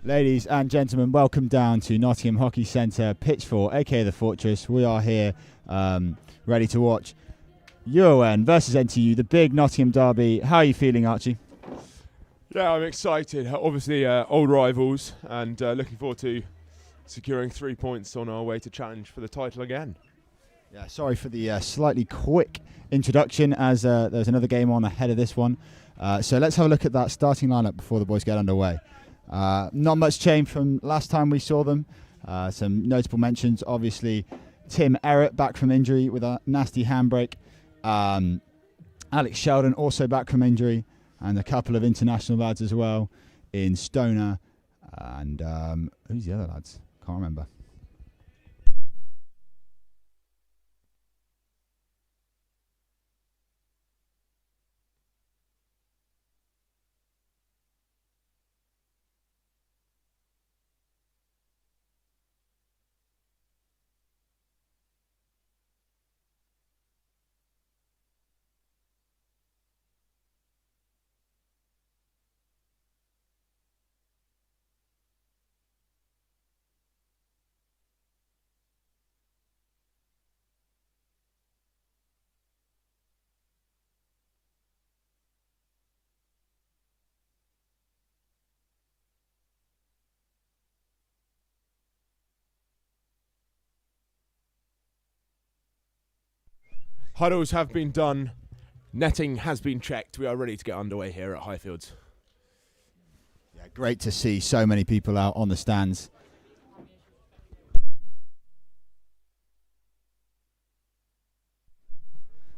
Ladies and gentlemen, welcome down to Nottingham Hockey Centre, pitch 4, aka the Fortress. We are here ready to watch UON versus NTU, the big Nottingham derby. How are you feeling, Archie? Yeah, I'm excited. Obviously, old rivals, and looking forward to securing 3 points on our way to challenge for the title again. Yeah, sorry for the slightly quick introduction, as there's another game on ahead of this one. So let's have a look at that starting lineup before the boys get underway. Not much change from last time we saw them. Some notable mentions, obviously, Tim Errett back from injury with a nasty handbrake. Alex Sheldon also back from injury, and a couple of international lads as well in Stoner. And who's the other lads? Can't remember. Huddles have been done. Netting has been checked. We are ready to get underway here at Highfields. Yeah, great to see so many people out on the stands.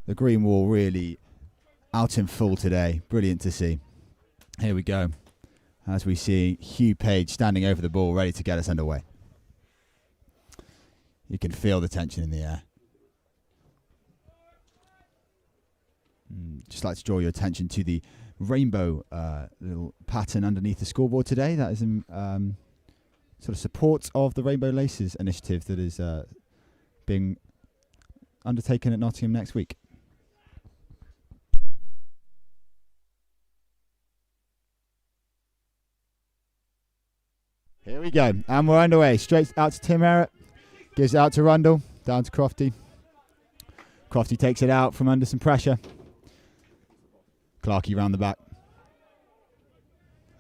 The green wall really out in full today. Brilliant to see. Here we go. As we see Hugh Page standing over the ball, ready to get us underway. You can feel the tension in the air. Just like to draw your attention to the rainbow little pattern underneath the scoreboard today. That is in sort of support of the Rainbow Laces initiative that is being undertaken at Nottingham next week. Here we go, and we're underway. Straight out to Tim Errett, gives it out to Rundle, down to Crofty. Crofty takes it out from under some pressure. Clarkey round the back.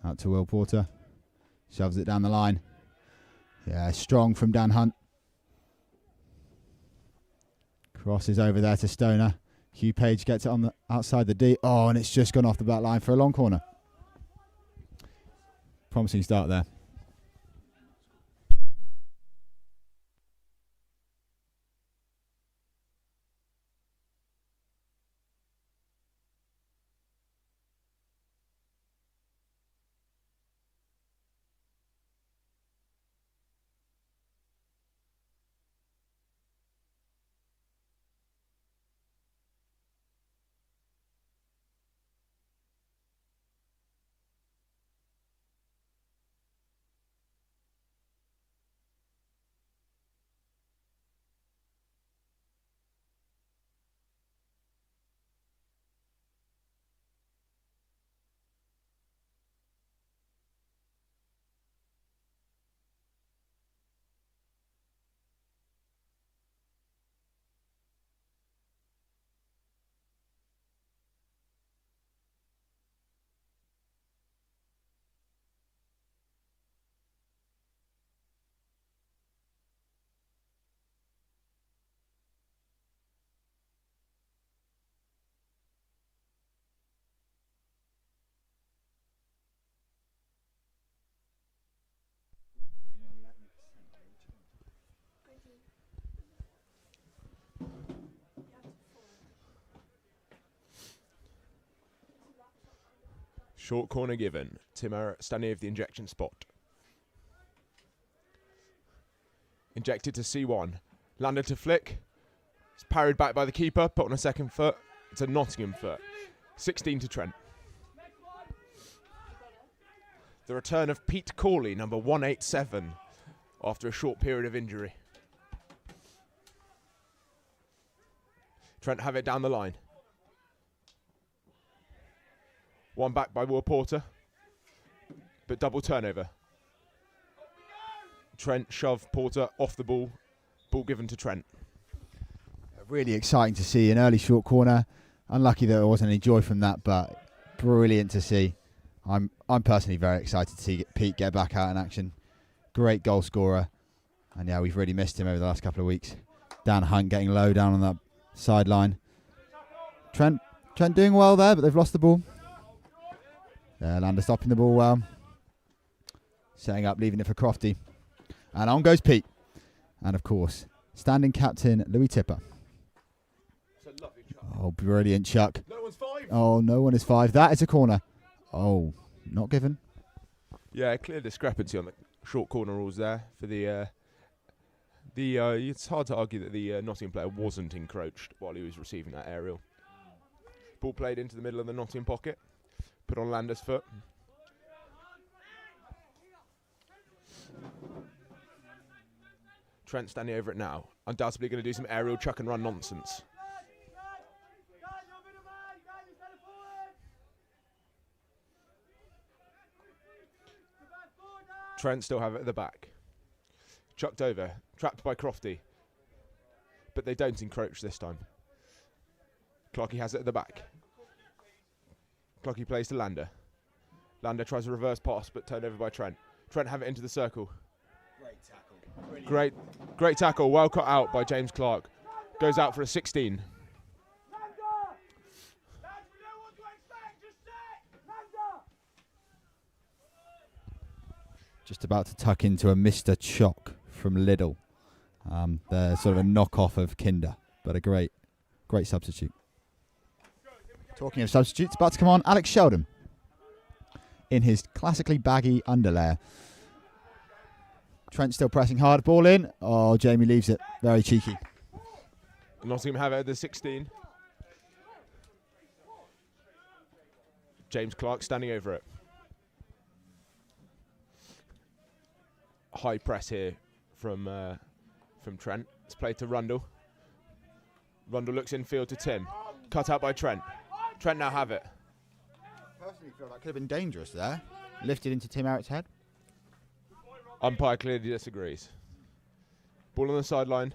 Out to Will Porter. Shoves it down the line. Yeah, strong from Dan Hunt. Crosses over there to Stoner. Hugh Page gets it on the outside the D. Oh, and it's just gone off the back line for a long corner. Promising start there. Short corner given. Tim Errett standing over the injection spot. Injected to C1. Landed to flick. It's parried back by the keeper. Put on a second foot. It's a Nottingham foot. 16 to Trent. The return of Pete Corley, number 187, after a short period of injury. Trent have it down the line. One back by Will Porter, but double turnover. Trent shove Porter off the ball. Ball given to Trent. Really exciting to see an early short corner. Unlucky that there wasn't any joy from that, but brilliant to see. I'm personally very excited to see Pete get back out in action. Great goal scorer. And yeah, we've really missed him over the last couple of weeks. Dan Hunt getting low down on that sideline. Trent doing well there, but they've lost the ball. Yeah, Lander stopping the ball well. Setting up, leaving it for Crofty. And on goes Pete. And of course, standing captain Louis Tipper. Oh, brilliant chuck. No one's 5. Oh, no one is 5. That is a corner. Oh, not given. Yeah, clear discrepancy on the short corner rules there for the it's hard to argue that the Nottingham player wasn't encroached while he was receiving that aerial. Ball played into the middle of the Nottingham pocket. Put on Lander's foot. Trent standing over it now. Undoubtedly going to do some aerial chuck and run nonsense. Trent still have it at the back. Chucked over. Trapped by Crofty. But they don't encroach this time. Clarkey has it at the back. Clarkey plays to Lander. Lander tries a reverse pass, but turned over by Trent. Trent have it into the circle. Great tackle. Great tackle. Well cut out by James Clark. Goes out for a 16. Just about to tuck into a Mr. Chock from Lidl. They're sort of a knockoff of Kinder, but a great substitute. Talking of substitutes, about to come on Alex Sheldon in his classically baggy underlayer. Trent still pressing hard, ball in. Oh, Jamie leaves it. Very cheeky. Nottingham have it at the 16. James Clark standing over it. High press here from Trent. It's played to Rundle. Rundle looks infield to Tim. Cut out by Trent. Trent now have it. Personally feel that could have been dangerous there. Lifted into Tim Harrett's head. Umpire clearly disagrees. Ball on the sideline.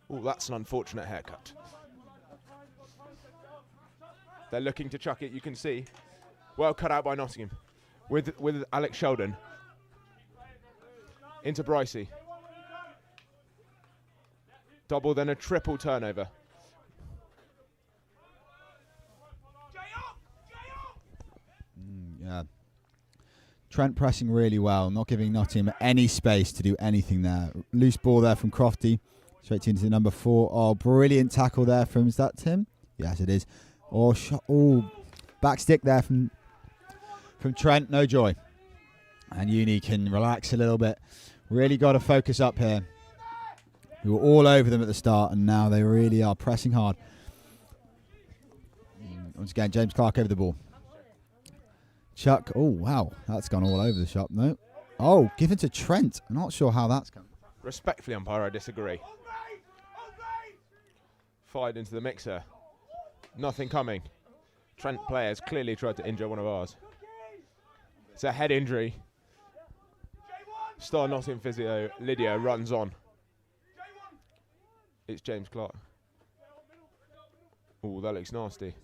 Oh, that's an unfortunate haircut. They're looking to chuck it, you can see. Well cut out by Nottingham. With Alex Sheldon. Into Brycey. Double, then a triple turnover. Yeah. Trent pressing really well, not giving Nottingham any space to do anything there. Loose ball there from Crofty. Straight into number 4. Oh, brilliant tackle there from, is that Tim? Yes, it is. Oh, back stick there from Trent. No joy. And Uni can relax a little bit. Really got to focus up here. We were all over them at the start, and now they really are pressing hard. Once again, James Clark over the ball. Chuck. Oh, wow. That's gone all over the shop. No. Oh, given to Trent. I'm not sure how that's come. Respectfully, umpire, I disagree. Fired into the mixer. Nothing coming. Trent players clearly tried to injure one of ours. It's a head injury. Star Nottingham physio Lydia runs on. It's James Clark. Oh, that looks nasty.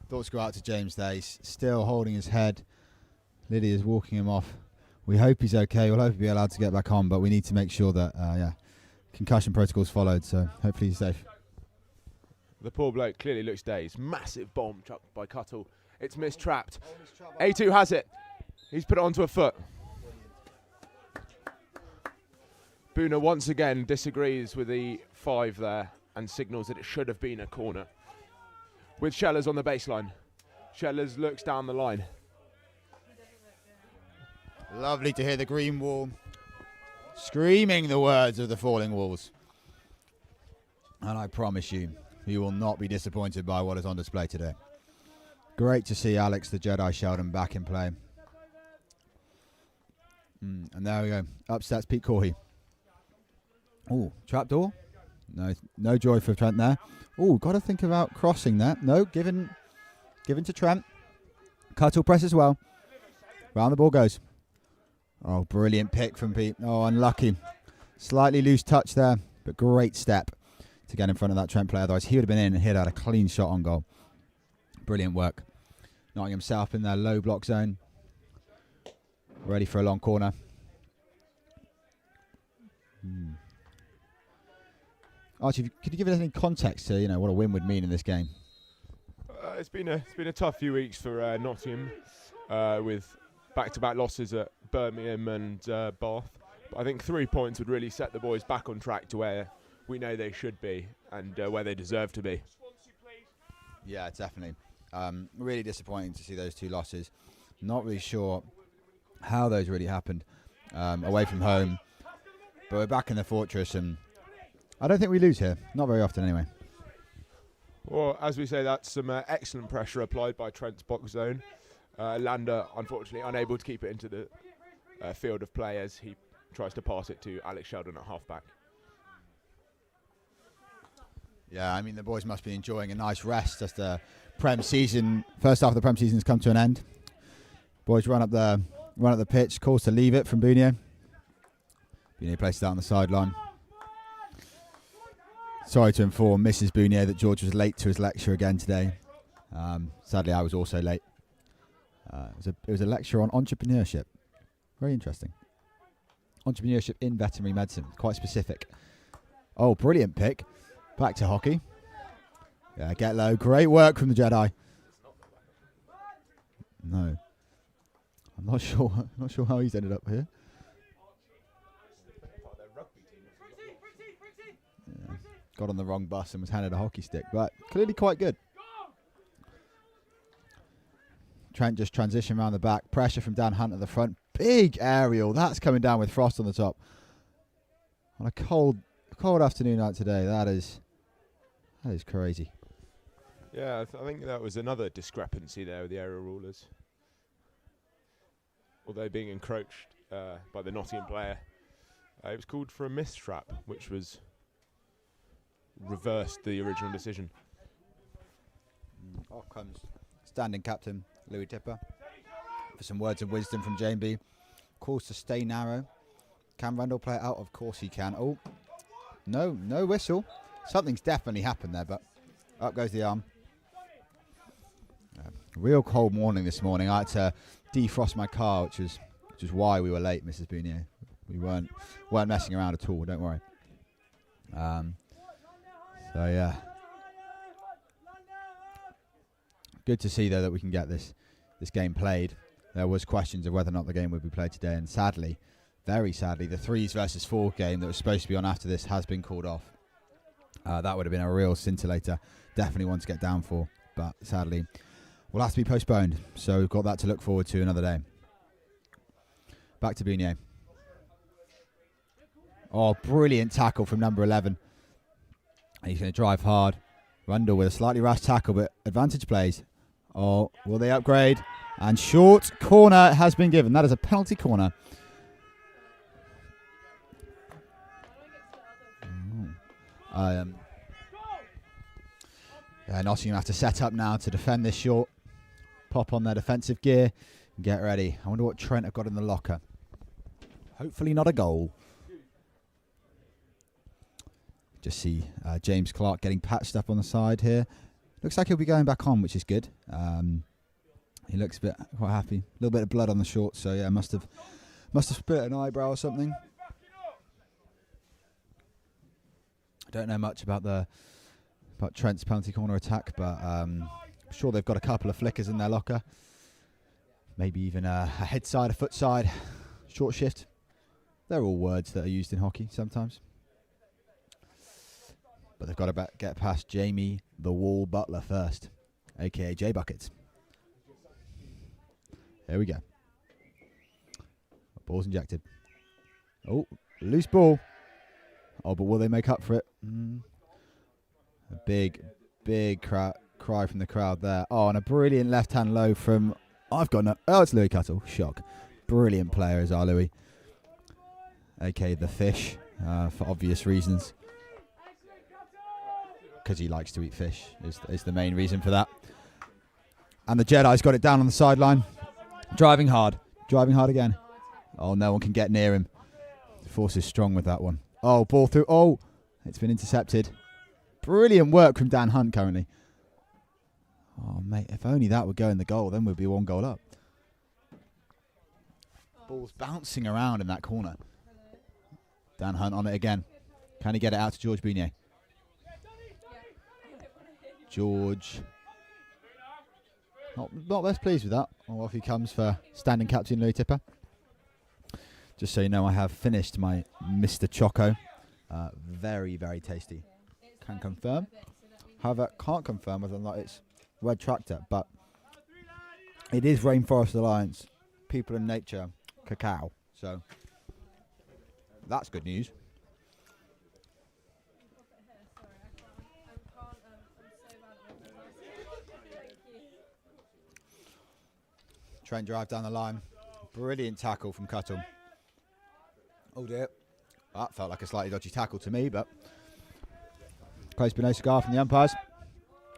Thoughts go out to James there. He's still holding his head. Lydia's walking him off. We hope he's okay. We'll hope he'll be allowed to get back on, but we need to make sure that concussion protocols followed, so hopefully he's safe. The poor bloke clearly looks dazed. Massive bomb chucked by Cuttle. It's mistrapped. A2 has it. He's put it onto a foot. Boona once again disagrees with the 5 there and signals that it should have been a corner. With Schellers on the baseline. Schellers looks down the line. Lovely to hear the green wall screaming the words of the falling walls. And I promise you, you will not be disappointed by what is on display today. Great to see Alex the Jedi Sheldon back in play. And there we go. Up steps Pete Corey. Oh, trapdoor. No joy for Trent there. Oh, got to think about crossing there. No, given to Trent. Cuttle press as well. Round the ball goes. Oh, brilliant pick from Pete. Oh, unlucky. Slightly loose touch there, but great step to get in front of that Trent player. Otherwise, he would have been in and he'd had a clean shot on goal. Brilliant work. Nottingham South in their low block zone. Ready for a long corner. Archie, could you give us any context to what a win would mean in this game? It's been a tough few weeks for Nottingham with back-to-back losses at Birmingham and Bath. But I think 3 points would really set the boys back on track to where we know they should be and where they deserve to be. Yeah, definitely. Really disappointing to see those 2 losses. Not really sure how those really happened away from home. But we're back in the fortress, and I don't think we lose here. Not very often, anyway. Well, as we say, that's some excellent pressure applied by Trent's box zone. Lander, unfortunately, unable to keep it into the field of play as he tries to pass it to Alex Sheldon at half-back. Yeah, I mean, the boys must be enjoying a nice rest as the Prem season, first half of the Prem season has come to an end. Boys run up the pitch, calls to leave it from Bunier. Bunier places that on the sideline. Sorry to inform Mrs. Bunier that George was late to his lecture again today. Sadly, I was also late. It was a lecture on entrepreneurship. Very interesting. Entrepreneurship in veterinary medicine. Quite specific. Oh, brilliant pick. Back to hockey. Yeah, get low. Great work from the Jedi. No. I'm not sure how he's ended up here. Yeah. Got on the wrong bus and was handed a hockey stick, but clearly quite good. Trent just transition around the back. Pressure from Dan Hunt at the front. Big aerial. That's coming down with Frost on the top. On a cold afternoon out today. That is crazy. Yeah, I think that was another discrepancy there with the aerial rulers. Although being encroached by the Nottingham player, it was called for a mistrap, which was reversed the original decision. Off comes standing captain Louis Tipper for some words of wisdom from JB. Calls to stay narrow. Can Randall play it out? Of course he can. Oh, no whistle. Something's definitely happened there, but up goes the arm. Real cold morning this morning. I had to defrost my car, which is why we were late, Mrs. Bunier. We weren't messing around at all. Don't worry. So yeah, good to see though that we can get this game played. There was questions of whether or not the game would be played today, and sadly, very sadly, the 3s versus 4 game that was supposed to be on after this has been called off. That would have been a real scintillator. Definitely one to get down for, but sadly will have to be postponed. So we've got that to look forward to another day. Back to Bunier. Oh, brilliant tackle from number 11. And he's going to drive hard. Rundle with a slightly rash tackle, but advantage plays. Oh, will they upgrade? And short corner has been given. That is a penalty corner. Nottingham have to set up now to defend this short. Pop on their defensive gear and get ready. I wonder what Trent have got in the locker. Hopefully not a goal. Just see James Clark getting patched up on the side here. Looks like he'll be going back on, which is good. He looks quite happy. A little bit of blood on the shorts, so yeah, must have split an eyebrow or something. I don't know much about Trent's penalty corner attack, but I'm sure they've got a couple of flickers in their locker. Maybe even a head side, a foot side, short shift. They're all words that are used in hockey sometimes. But they've got to get past Jamie the Wall Butler first, a.k.a. J Buckets. Here we go. Ball's injected. Oh, loose ball. Oh, but will they make up for it? A big cry from the crowd there. Oh, and a brilliant left-hand low from... it's Louis Cuttle. Shock. Brilliant player is our Louis. A.k.a. the Fish, for obvious reasons. because he likes to eat fish is the main reason for that. And the Jedi's got it down on the sideline. Driving hard again. Oh, no one can get near him. The force is strong with that one. Oh, ball through. Oh, it's been intercepted. Brilliant work from Dan Hunt currently. Oh, mate, if only that would go in the goal, then we'd be 1 goal up. Ball's bouncing around in that corner. Dan Hunt on it again. Can he get it out to George Bunier? George. Not best pleased with that. Oh, off he comes for standing captain Louis Tipper. Just so you know, I have finished my Mr. Choco. Very, very tasty. Can confirm. However, can't confirm whether or not it's Red Tractor, but it is Rainforest Alliance, People and Nature, Cacao. So that's good news. Trent drive down the line. Brilliant tackle from Cuttle. Oh dear. That felt like a slightly dodgy tackle to me, but close but no cigar from the umpires.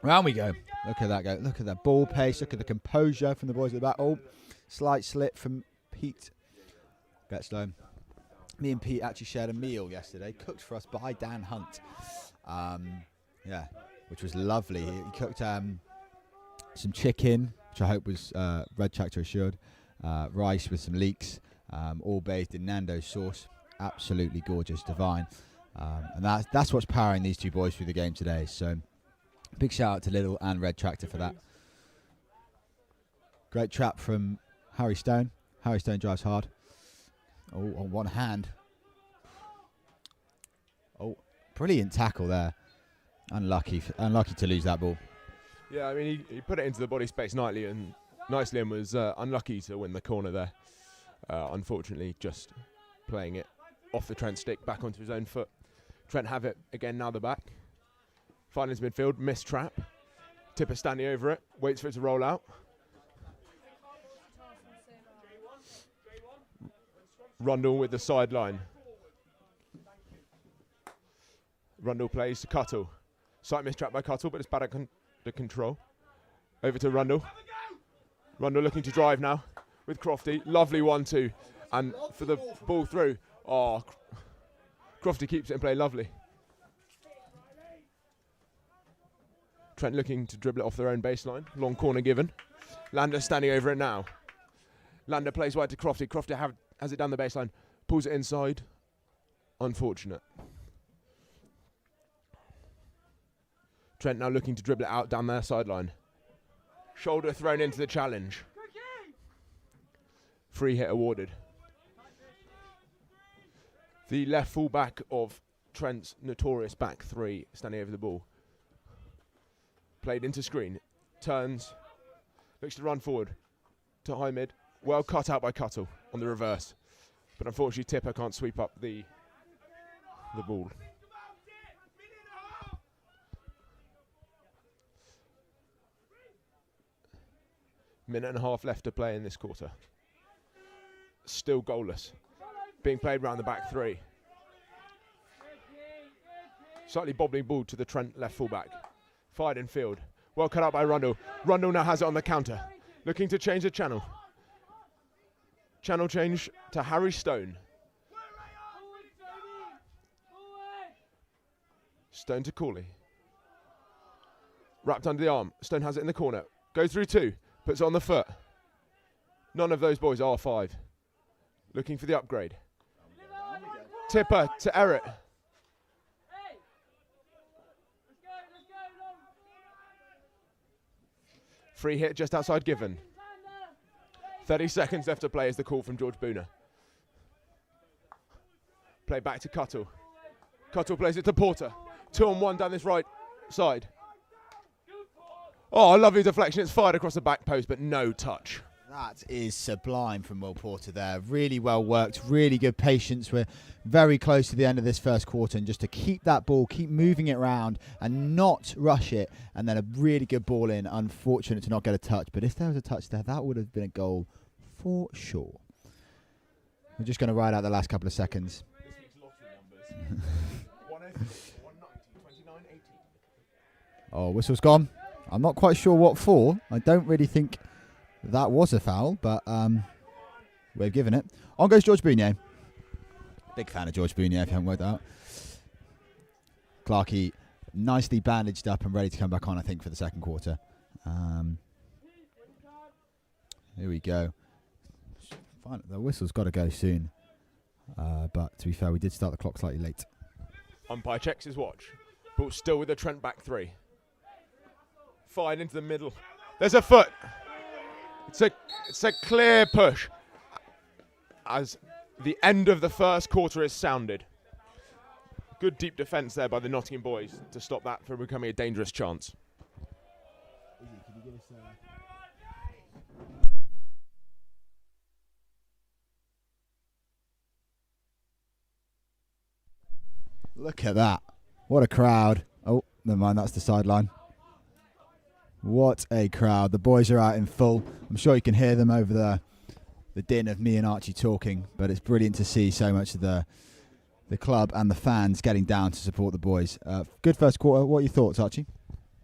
Round we go. Look at that go. Look at that ball pace. Look at the composure from the boys at the back. Oh, slight slip from Pete Getstone. Me and Pete actually shared a meal yesterday, cooked for us by Dan Hunt. Yeah, which was lovely. He cooked some chicken, which I hope was Red Tractor assured, rice with some leeks, all bathed in Nando's sauce. Absolutely gorgeous, divine. And that's what's powering these two boys through the game today. So big shout out to Little and Red Tractor for that. Great trap from Harry Stone. Harry Stone drives hard. Oh, on one hand. Oh, brilliant tackle there. Unlucky to lose that ball. Yeah, I mean, he put it into the body space nicely and was unlucky to win the corner there. Unfortunately, just playing it off the Trent stick, back onto his own foot. Trent have it again, now the back. Finds midfield, missed trap. Tipper standing over it, waits for it to roll out. Rundle with the sideline. Rundle plays to Cuttle. Slight mistrap by Cuttle, but it's bad at the control. Over to Rundle. Rundle looking to drive now with Crofty. Lovely 1-2. And for the ball through. Oh, Crofty keeps it in play. Lovely. Trent looking to dribble it off their own baseline. Long corner given. Lander standing over it now. Lander plays wide to Crofty. Crofty has it down the baseline. Pulls it inside. Unfortunate. Trent now looking to dribble it out down their sideline. Shoulder thrown into the challenge. Free hit awarded. The left full back of Trent's notorious back three standing over the ball. Played into screen. Turns. Looks to run forward to high mid. Well cut out by Cuttle on the reverse. But unfortunately Tipper can't sweep up the ball. Minute and a half left to play in this quarter. Still goalless. Being played round the back three. Slightly bobbling ball to the Trent left fullback. Fired in field. Well cut out by Rundle. Rundle now has it on the counter. Looking to change the channel. Channel change to Harry Stone. Stone to Cooley. Wrapped under the arm. Stone has it in the corner. Goes through two. Puts it on the foot. None of those boys are 5. Looking for the upgrade. Tipper to Eric. Free hit just outside given. 30 seconds left to play is the call from George Booner. Play back to Cuttle. Cuttle plays it to Porter. 2-on-1 down this right side. Oh, a lovely deflection. It's fired across the back post, but no touch. That is sublime from Will Porter there. Really well worked, really good patience. We're very close to the end of this first quarter, and just to keep that ball, keep moving it around and not rush it, and then a really good ball in. Unfortunate to not get a touch, but if there was a touch there, that would have been a goal for sure. We're just going to ride out the last couple of seconds. Oh, whistle's gone. I'm not quite sure what for. I don't really think that was a foul, but we've given it. On goes George Bounier. Big fan of George Bounier, if you haven't worked out. Clarkey nicely bandaged up and ready to come back on, I think, for the second quarter. Here we go. Fine, the whistle's got to go soon. But to be fair, we did start the clock slightly late. Umpire checks his watch. But still with the Trent back three. Fine into the middle. There's a foot. It's a clear push as the end of the first quarter is sounded. Good deep defence there by the Nottingham boys to stop that from becoming a dangerous chance. Look at that. What a crowd. Oh, never mind, that's the sideline. What a crowd. The boys are out in full. I'm sure you can hear them over the din of me and Archie talking, but it's brilliant to see so much of the club and the fans getting down to support the boys. Good first quarter. What are your thoughts, Archie?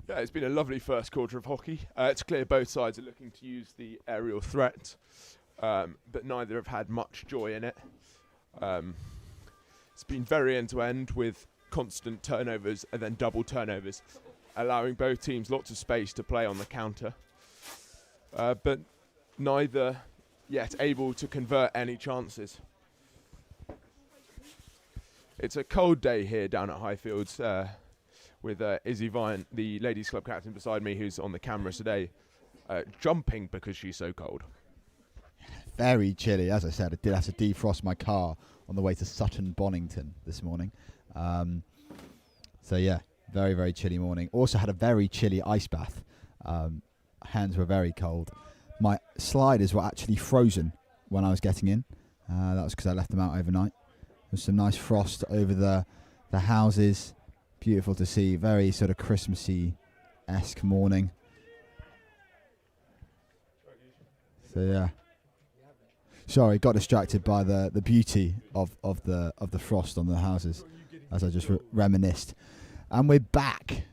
Yeah, it's been a lovely first quarter of hockey. It's clear both sides are looking to use the aerial threat, but neither have had much joy in it. It's been very end-to-end with constant turnovers and then double turnovers, allowing both teams lots of space to play on the counter, but neither yet able to convert any chances. It's a cold day here down at Highfields with Izzy Vine, the ladies club captain beside me, who's on the camera today, jumping because she's so cold. Very chilly. As I said, I did have to defrost my car on the way to Sutton Bonington this morning. So yeah, very, very chilly morning. Also had a very chilly ice bath. Hands were very cold. My sliders were actually frozen when I was getting in. That was because I left them out overnight. There's some nice frost over the houses. Beautiful to see. Very sort of Christmassy-esque morning. So yeah. Sorry, got distracted by the beauty of the frost on the houses as I just reminisced. And we're back.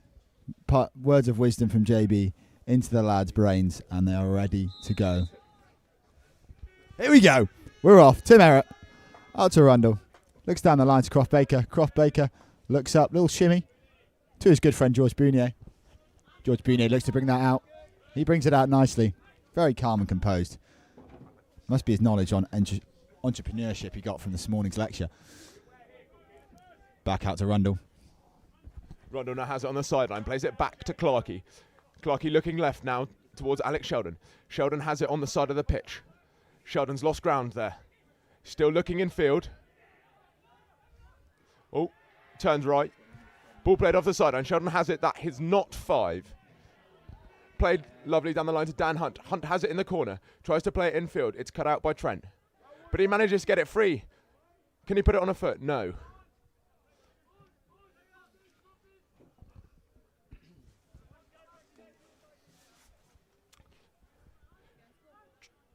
Words of wisdom from JB into the lads' brains, and they are ready to go. Here we go. We're off. Tim Errett out to Rundle. Looks down the line to Croft Baker. Croft Baker looks up, little shimmy to his good friend George Bounier. George Bounier looks to bring that out. He brings it out nicely. Very calm and composed. Must be his knowledge on entrepreneurship he got from this morning's lecture. Back out to Rundle. Rundle now has it on the sideline, plays it back to Clarkey. Clarkey looking left now towards Alex Sheldon. Sheldon has it on the side of the pitch. Sheldon's lost ground there. Still looking in field. Oh, turns right. Ball played off the sideline. Sheldon has it. That is not 5. Played lovely down the line to Dan Hunt. Hunt has it in the corner. Tries to play it infield. It's cut out by Trent. But he manages to get it free. Can he put it on a foot? No.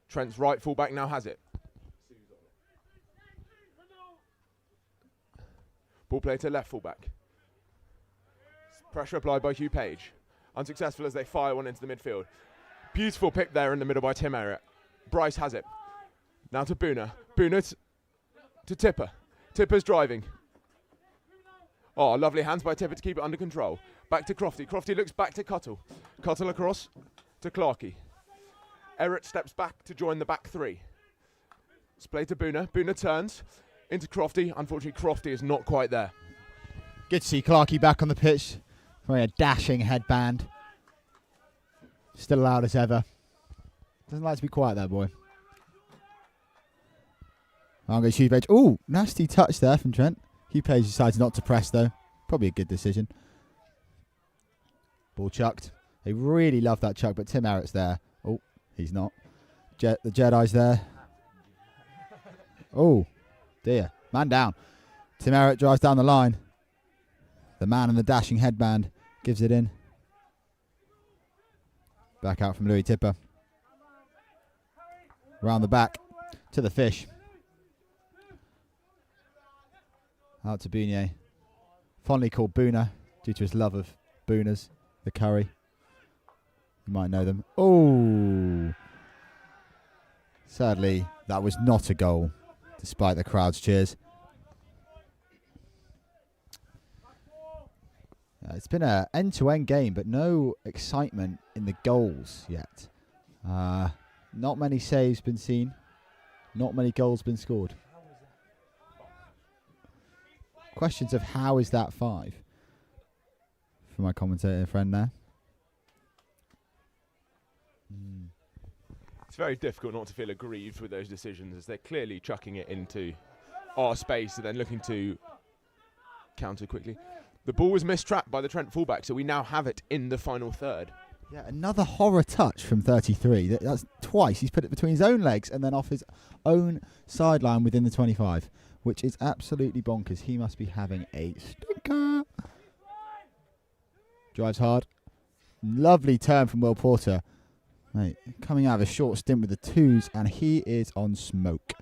Trent's right fullback now has it. Ball play to left fullback. Pressure applied by Hugh Page. Unsuccessful as they fire one into the midfield. Beautiful pick there in the middle by Tim Errett. Bryce has it. Now to Booner. Booner to Tipper. Tipper's driving. Oh, lovely hands by Tipper to keep it under control. Back to Crofty. Crofty looks back to Cuttle. Cuttle across to Clarkey. Errett steps back to join the back three. It's played to Booner. Booner turns into Crofty. Unfortunately, Crofty is not quite there. Good to see Clarkey back on the pitch. Wearing a dashing headband. Still loud as ever. Doesn't like to be quiet, that boy. I'm going to Hugh Page. Ooh, nasty touch there from Trent. Hugh Page decides not to press, though. Probably a good decision. Ball chucked. They really love that chuck, but Tim Errett's there. Oh, he's not. The Jedi's there. Oh, dear. Man down. Tim Errett drives down the line. The man in the dashing headband gives it in. Back out from Louis Tipper. Round the back to the fish. Out to Bounier. Fondly called Booner due to his love of Booners. the Curry. You might know them. Oh! Sadly, that was not a goal, despite the crowd's cheers. It's been an end-to-end game, but no excitement in the goals yet. Not many saves been seen. Not many goals been scored. Questions of how is that 5? For my commentator friend there. It's very difficult not to feel aggrieved with those decisions, as they're clearly chucking it into our space and then looking to counter quickly. The ball was mistrapped by the Trent fullback, so we now have it in the final third. Yeah, another horror touch from 33. That's twice. He's put it between his own legs and then off his own sideline within the 25, which is absolutely bonkers. He must be having a stinker. Drives hard. Lovely turn from Will Porter. Mate, coming out of a short stint with the 2s, and he is on smoke.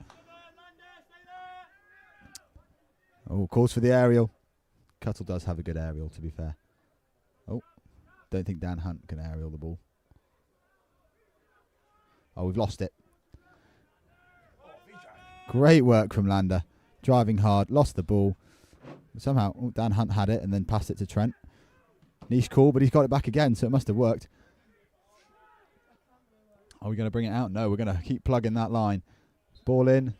Oh, calls for the aerial. Cuttle does have a good aerial, to be fair. Oh, don't think Dan Hunt can aerial the ball. Oh, we've lost it. Great work from Lander. Driving hard, lost the ball. Somehow, Dan Hunt had it and then passed it to Trent. Niche call, but he's got it back again, so it must have worked. Are we going to bring it out? No, we're going to keep plugging that line. Ball in,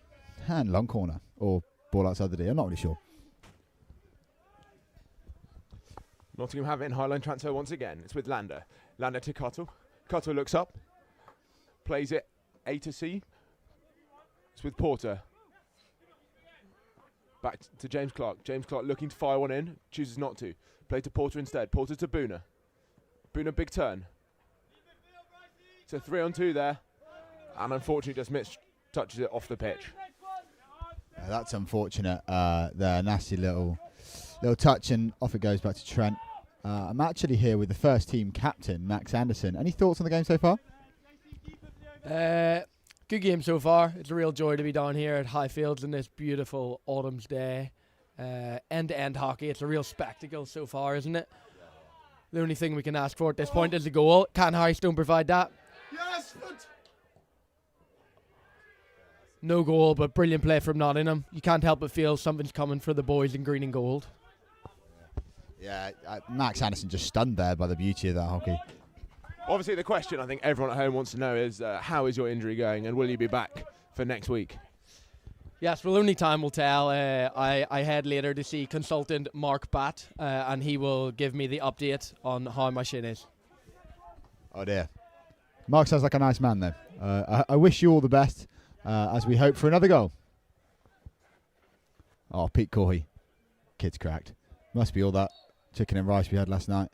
and long corner. Or ball outside the D, I'm not really sure. Nottingham have it in high-line transfer once again. It's with Lander. Lander to Cuttle. Cuttle looks up. Plays it A to C. It's with Porter. Back to James Clark. James Clark looking to fire one in. Chooses not to. Play to Porter instead. Porter to Booner. Booner, big turn. It's a 3-on-2 there. And unfortunately just touches it off the pitch. That's unfortunate. The nasty little touch, and off it goes back to Trent. I'm actually here with the first team captain, Max Anderson. Any thoughts on the game so far? Good game so far. It's a real joy to be down here at Highfields on this beautiful autumn's day. End-to-end hockey. It's a real spectacle so far, isn't it? The only thing we can ask for at this point is a goal. Can Harrystone provide that? Yes, but no goal, but brilliant play from Nottingham. You can't help but feel something's coming for the boys in green and gold. Yeah, Max Anderson just stunned there by the beauty of that hockey. obviously the question I think everyone at home wants to know is how is your injury going and will you be back for next week? Yes, well, only time will tell. I head later to see consultant Mark Batt, and he will give me the update on how my shin is. Oh dear. Mark sounds like a nice man though. I wish you all the best as we hope for another goal. Oh, Pete Corey. Kid's cracked. Must be all that chicken and rice we had last night.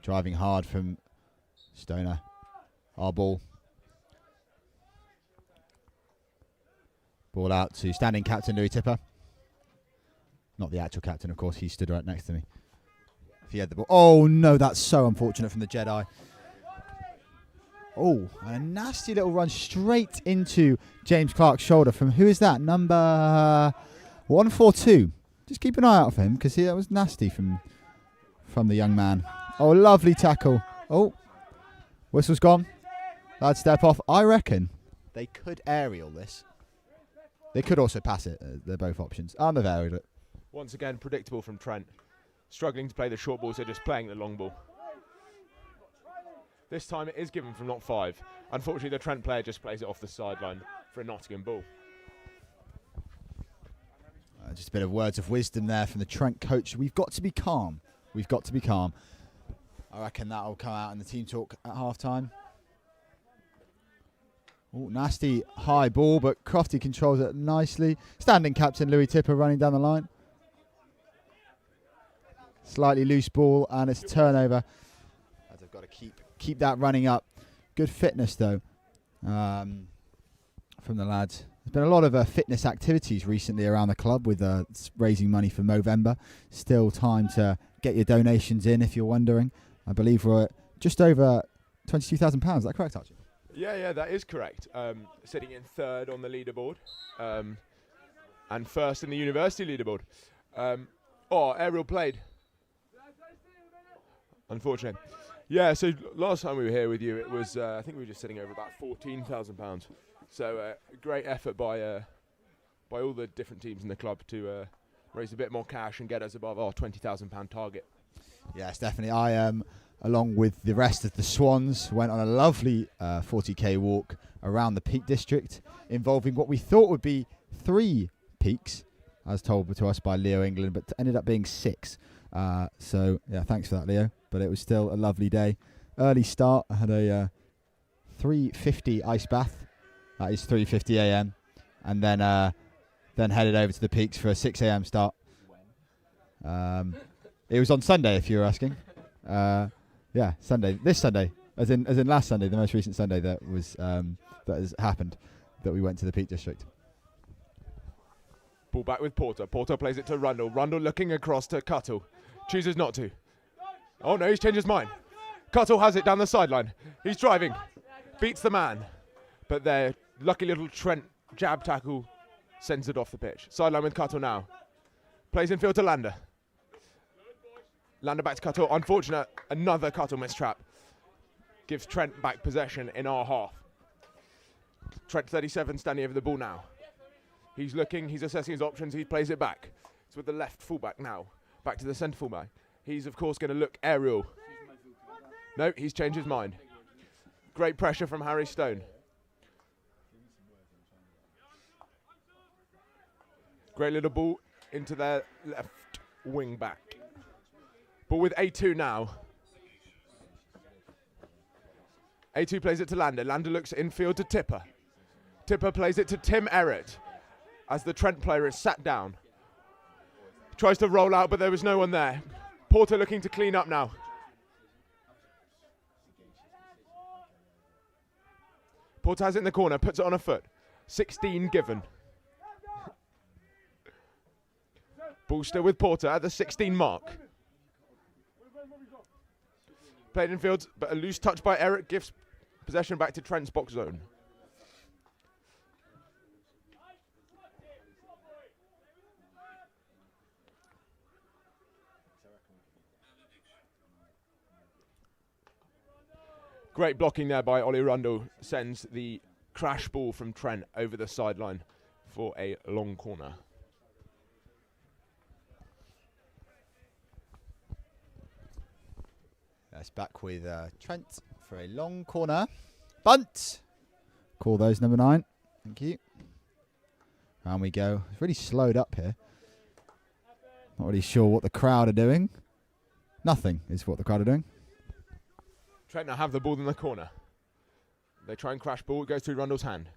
Driving hard from Stoner. Our ball. Ball out to standing captain Louis Tipper. Not the actual captain, of course. He stood right next to me. If he had the ball. Oh, no, that's so unfortunate from the Jedi. Oh, and a nasty little run straight into James Clark's shoulder from, who is that? Number 142. Just keep an eye out for him because that was nasty from the young man. Oh, lovely tackle. Oh, whistle's gone. That'd step off. I reckon they could aerial this. They could also pass it. They're both options. And they've aerialed it. Once again, predictable from Trent. Struggling to play the short ball, so just playing the long ball. This time it is given from not 5. Unfortunately, the Trent player just plays it off the sideline for a Nottingham ball. Just a bit of words of wisdom there from the Trent coach. We've got to be calm. We've got to be calm. I reckon that'll come out in the team talk at half-time. Oh, nasty high ball, but Crofty controls it nicely. Standing captain Louis Tipper running down the line. Slightly loose ball, and it's a turnover. As I've got to keep that running up. Good fitness, though, from the lads. There's been a lot of fitness activities recently around the club with raising money for Movember. Still time to get your donations in if you're wondering. I believe we're at just over £22,000. Is that correct, Archie? Yeah, that is correct. Sitting in 3rd on the leaderboard and 1st in the university leaderboard. Aerial played. Unfortunate. Yeah, so last time we were here with you, it was, I think we were just sitting over about £14,000. So a great effort by all the different teams in the club to raise a bit more cash and get us above our £20,000 target. Yes, definitely. I, along with the rest of the Swans, went on a lovely 40k walk around the Peak District, involving what we thought would be 3 peaks, as told to us by Leo England, but ended up being 6. So, yeah, thanks for that, Leo. But it was still a lovely day. Early start. I had a 3:50 ice bath. That is 3:50 a.m. And then headed over to the peaks for a 6 a.m. start. It was on Sunday, if you were asking. Yeah, Sunday. This Sunday, as in last Sunday, the most recent Sunday that has happened, that we went to the Peak District. Ball back with Porter. Porter plays it to Rundle. Rundle looking across to Cuttle. Chooses not to. Oh no, he's changed his mind. Cuttle has it down the sideline. He's driving. Beats the man. But their lucky little Trent jab tackle sends it off the pitch. Sideline with Cuttle now. Plays infield to Lander. Lander back to Cuttle. Unfortunate. Another Cuttle mistrap. Gives Trent back possession in our half. Trent 37 standing over the ball now. He's looking. He's assessing his options. He plays it back. It's with the left fullback now. Back to the centre fullback. He's, of course, going to look aerial. No, he's changed his mind. Great pressure from Harry Stone. Great little ball into their left wing back. Ball with A2 now. A2 plays it to Lander. Lander looks infield to Tipper. Tipper plays it to Tim Errett as the Trent player is sat down. Tries to roll out, but there was no one there. Porter looking to clean up now. Porter has it in the corner, puts it on a foot. 16 given. Ball still with Porter at the 16 mark. Played in field, but a loose touch by Eric gives possession back to Trent's box zone. Great blocking there by Ollie Rundle. Sends the crash ball from Trent over the sideline for a long corner. That's back with Trent for a long corner. Bunt! Call those number 9. Thank you. Round we go. It's really slowed up here. Not really sure what the crowd are doing. Nothing is what the crowd are doing. Trent now have the ball in the corner. They try and crash ball. It goes through Rundle's hand.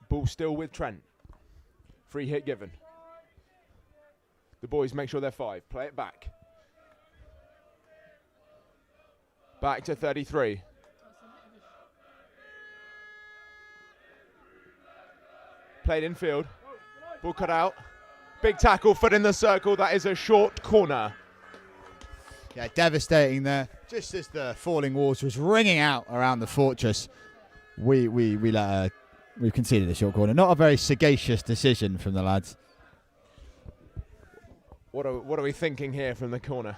Ball still with Trent. Free hit given. The boys make sure they're 5. Play it back. Back to 33. Played in field. Ball cut out. Big tackle, foot in the circle. That is a short corner. Yeah, devastating there. Just as the falling water was ringing out around the fortress, we conceded a short corner. Not a very sagacious decision from the lads. What are we thinking here from the corner?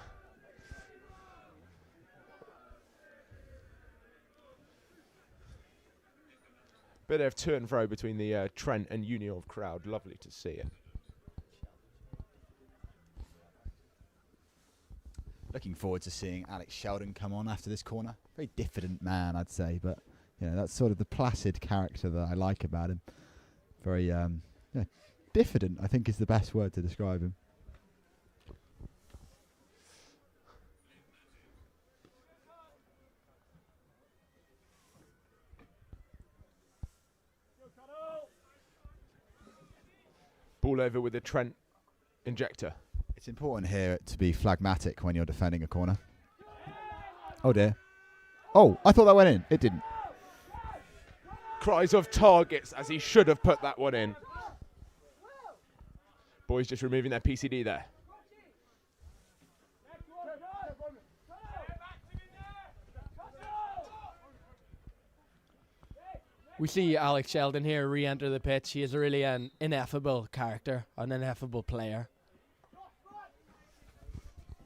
Bit of to and fro between the Trent and Union crowd. Lovely to see it. Looking forward to seeing Alex Sheldon come on after this corner. Very diffident man, I'd say, but that's sort of the placid character that I like about him. Very diffident, I think, is the best word to describe him. Ball over with the Trent injector. It's important here to be phlegmatic when you're defending a corner. Oh dear. Oh, I thought that went in. It didn't. Cries of targets as he should have put that one in. Boys just removing their PCD there. We see Alex Sheldon here re-enter the pitch. He is really an ineffable character, an ineffable player.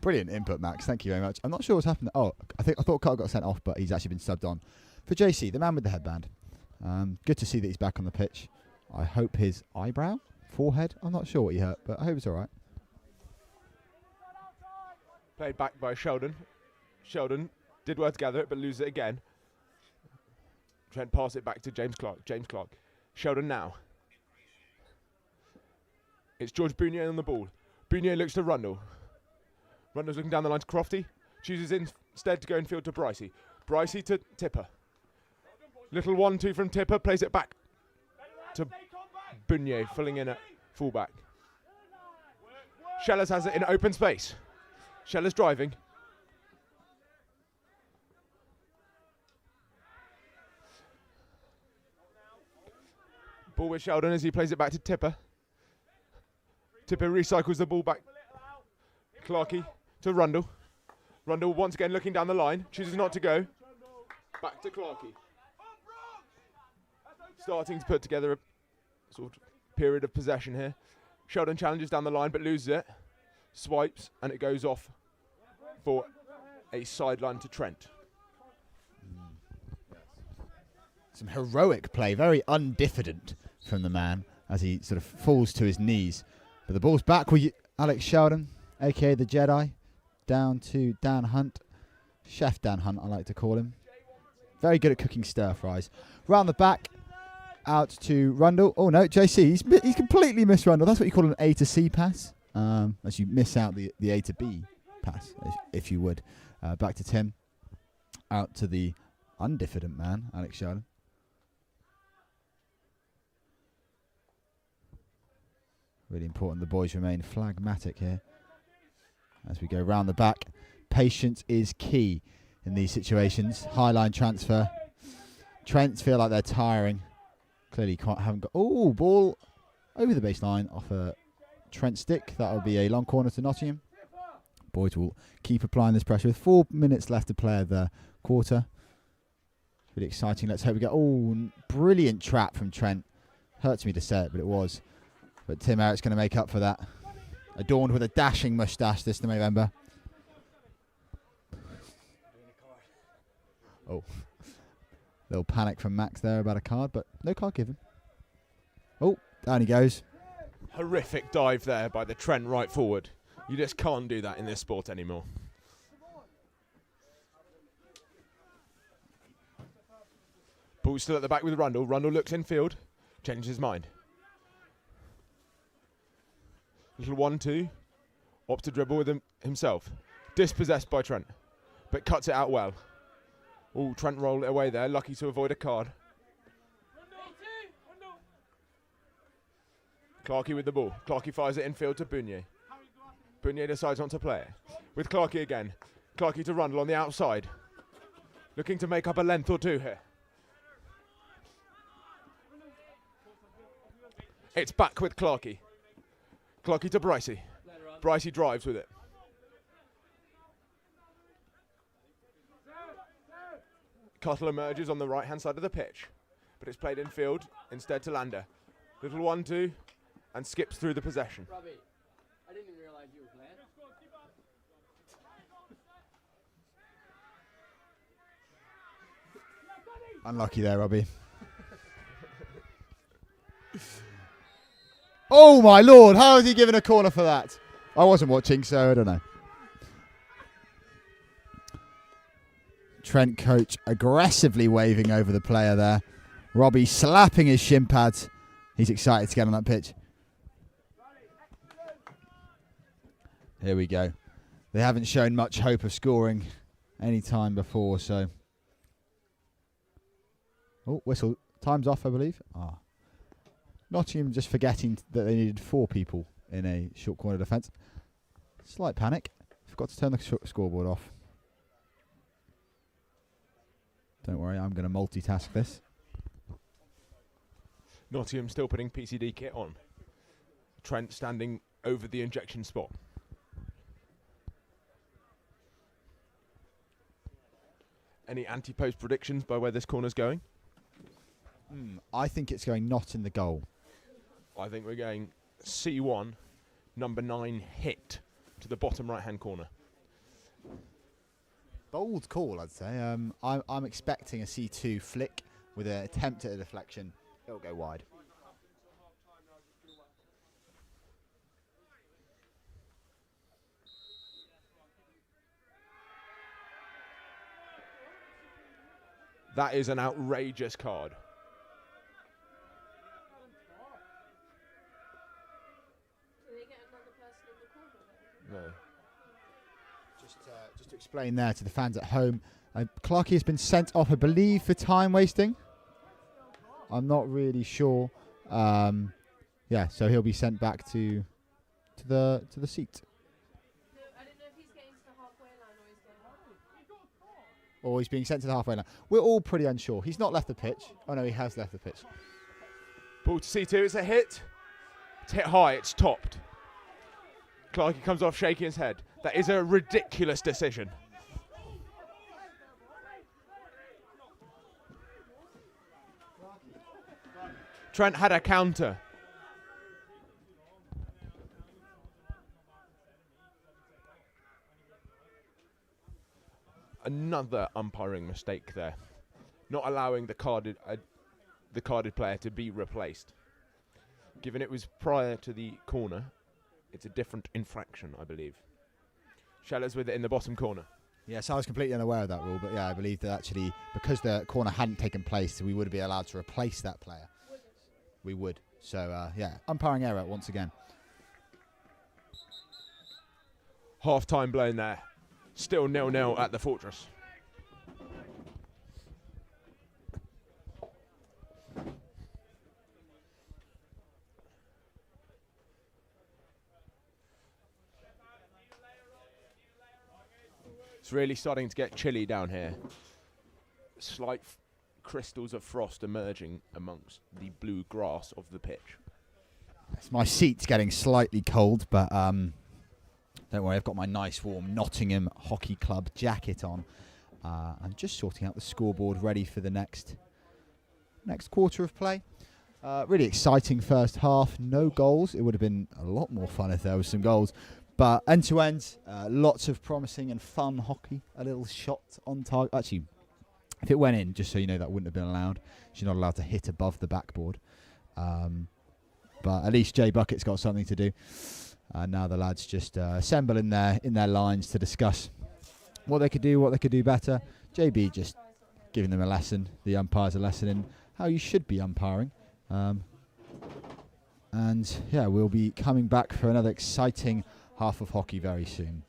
Brilliant input, Max. Thank you very much. I'm not sure what's happened. Oh, I thought Carl got sent off, but he's actually been subbed on for JC, the man with the headband. Good to see that he's back on the pitch. I hope his forehead, I'm not sure what he hurt, but I hope it's all right. Played back by Sheldon. Sheldon did well to gather it, but loses it again. Trent pass it back to James Clark. James Clark. Sheldon now. It's George Bounier on the ball. Bounier looks to Rundle. Rundle's looking down the line to Crofty. Chooses instead to go in field to Bricey. Bricey to Tipper. Little 1-2 from Tipper. Plays it back to Bounier, filling in at fullback. Shellers has it in open space. Shellers driving. Ball with Sheldon as he plays it back to Tipper. Tipper recycles the ball back. Clarkey to Rundle. Rundle once again looking down the line. Chooses not to go. Back to Clarkey. Starting to put together a sort of period of possession here. Sheldon challenges down the line but loses it. Swipes and it goes off for a sideline to Trent. Some heroic play, very undifident from the man as he sort of falls to his knees. But the ball's back with Alex Sheldon, a.k.a. the Jedi, down to Dan Hunt. Chef Dan Hunt, I like to call him. Very good at cooking stir-fries. Round the back, out to Rundle. Oh, no, JC, he's completely missed Rundle. That's what you call an A to C pass, as you miss out the A to B pass, if you would. Back to Tim. Out to the undifident man, Alex Sheldon. Really important the boys remain phlegmatic here. As we go round the back, patience is key in these situations. High line transfer. Trent feel like they're tiring. Clearly haven't got... Oh, ball over the baseline off a Trent stick. That will be a long corner to Nottingham. Boys will keep applying this pressure with 4 minutes left to play of the quarter. Really exciting. Let's hope we get... Oh, brilliant trap from Trent. Hurts me to say it, but it was. But Tim Eric's going to make up for that. Adorned with a dashing moustache this November. Oh. Little panic from Max there about a card, but no card given. Oh, down he goes. Horrific dive there by the Trent right forward. You just can't do that in this sport anymore. Ball's still at the back with Rundle. Rundle looks in field. Changes his mind. Little 1-2. Opts to dribble with himself. Dispossessed by Trent. But cuts it out well. Oh, Trent rolled it away there. Lucky to avoid a card. Clarkey with the ball. Clarkey fires it infield to Bounier. Bounier decides not to play it. With Clarkey again. Clarkey to Rundle on the outside. Looking to make up a length or two here. It's back with Clarkey. Clarkey to Bricey. Bricey drives with it. Cuttle emerges on the right-hand side of the pitch, but it's played in field instead to Lander. Little 1-2 and skips through the possession. Robbie, I didn't even realise you were playing. Unlucky there, Robbie. Oh my lord, how is he given a corner for that? I wasn't watching, so I don't know. Trent coach aggressively waving over the player there. Robbie slapping his shin pads. He's excited to get on that pitch. Here we go. They haven't shown much hope of scoring any time before, so... Oh, whistle. Time's off, I believe. Ah. Nottingham just forgetting that they needed 4 people in a short corner defence. Slight panic. Forgot to turn the scoreboard off. Don't worry, I'm going to multitask this. Nottingham still putting PCD kit on. Trent standing over the injection spot. Any anti-post predictions by where this corner's going? I think it's going not in the goal. I think we're going C1, number 9 hit to the bottom right-hand corner. Bold call, I'd say. I'm expecting a C2 flick with an attempt at a deflection. It'll go wide. That is an outrageous card. No. Just to explain there to the fans at home, Clarkey has been sent off, I believe, for time wasting. I'm not really sure. Yeah, so he'll be sent back to the seat. No, I don't know if he's getting to the halfway line or he's getting. Or he's being sent to the halfway line. We're all pretty unsure. He's not left the pitch. Oh no, he has left the pitch. Ball to C2, it's a hit. It's hit high, it's topped. Clarkey comes off shaking his head. That is a ridiculous decision. Trent had a counter. Another umpiring mistake there. Not allowing the carded player to be replaced. Given it was prior to the corner, it's a different infraction, I believe. Shellers with it in the bottom corner. Yes, I was completely unaware of that rule, but yeah, I believe that actually, because the corner hadn't taken place, we would be allowed to replace that player. We would. So, yeah, umpiring error once again. Half time blown there. Still 0-0 at the Fortress. It's really starting to get chilly down here. Slight crystals of frost emerging amongst the blue grass of the pitch. My seat's getting slightly cold, but don't worry, I've got my nice warm Nottingham Hockey Club jacket on. I'm just sorting out the scoreboard, ready for the next quarter of play. Really exciting first half, no goals. It would have been a lot more fun if there was some goals. But end to end, lots of promising and fun hockey. A little shot on target. Actually, if it went in, just so you know, that wouldn't have been allowed. She's not allowed to hit above the backboard. But at least Jay Bucket's got something to do. Now the lads just assemble in their lines to discuss what they could do better. JB just giving them a lesson, the umpires a lesson in how you should be umpiring. And yeah, we'll be coming back for another exciting half of hockey very soon.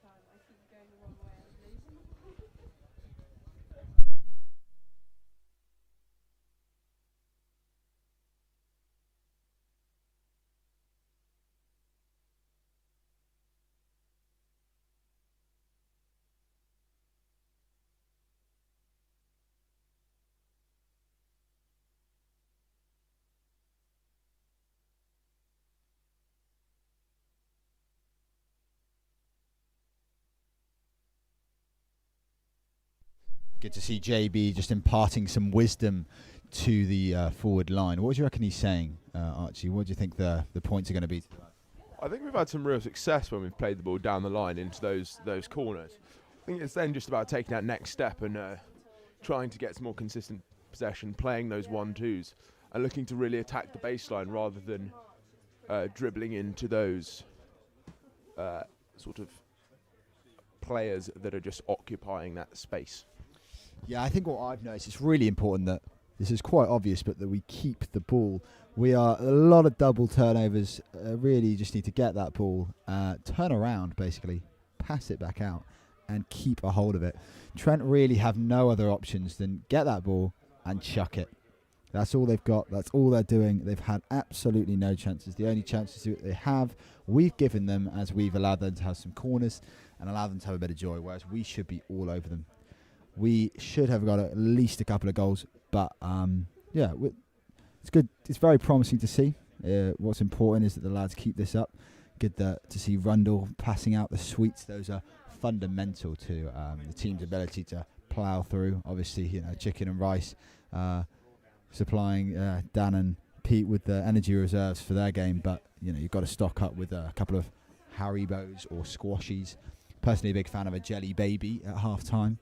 Good to see JB just imparting some wisdom to the forward line. What do you reckon he's saying, Archie? What do you think the points are going to be? I think we've had some real success when we've played the ball down the line into those corners. I think it's then just about taking that next step and trying to get some more consistent possession, playing those 1-2s, and looking to really attack the baseline rather than dribbling into those sort of players that are just occupying that space. Yeah, I think what I've noticed, it's really important that, this is quite obvious, but that we keep the ball. We are a lot of double turnovers, really just need to get that ball, turn around basically, pass it back out and keep a hold of it. Trent really have no other options than get that ball and chuck it. That's all they've got, that's all they're doing. They've had absolutely no chances. The only chances that they have, we've given them as we've allowed them to have some corners and allowed them to have a bit of joy, whereas we should be all over them. We should have got at least a couple of goals, but yeah, it's good. It's very promising to see. What's important is that the lads keep this up. Good to see Rundle passing out the sweets. Those are fundamental to the team's ability to plough through. Obviously, you know, chicken and rice, supplying Dan and Pete with the energy reserves for their game. But you know, you've got to stock up with a couple of Haribos or squashies personally a big fan of a jelly baby at half time.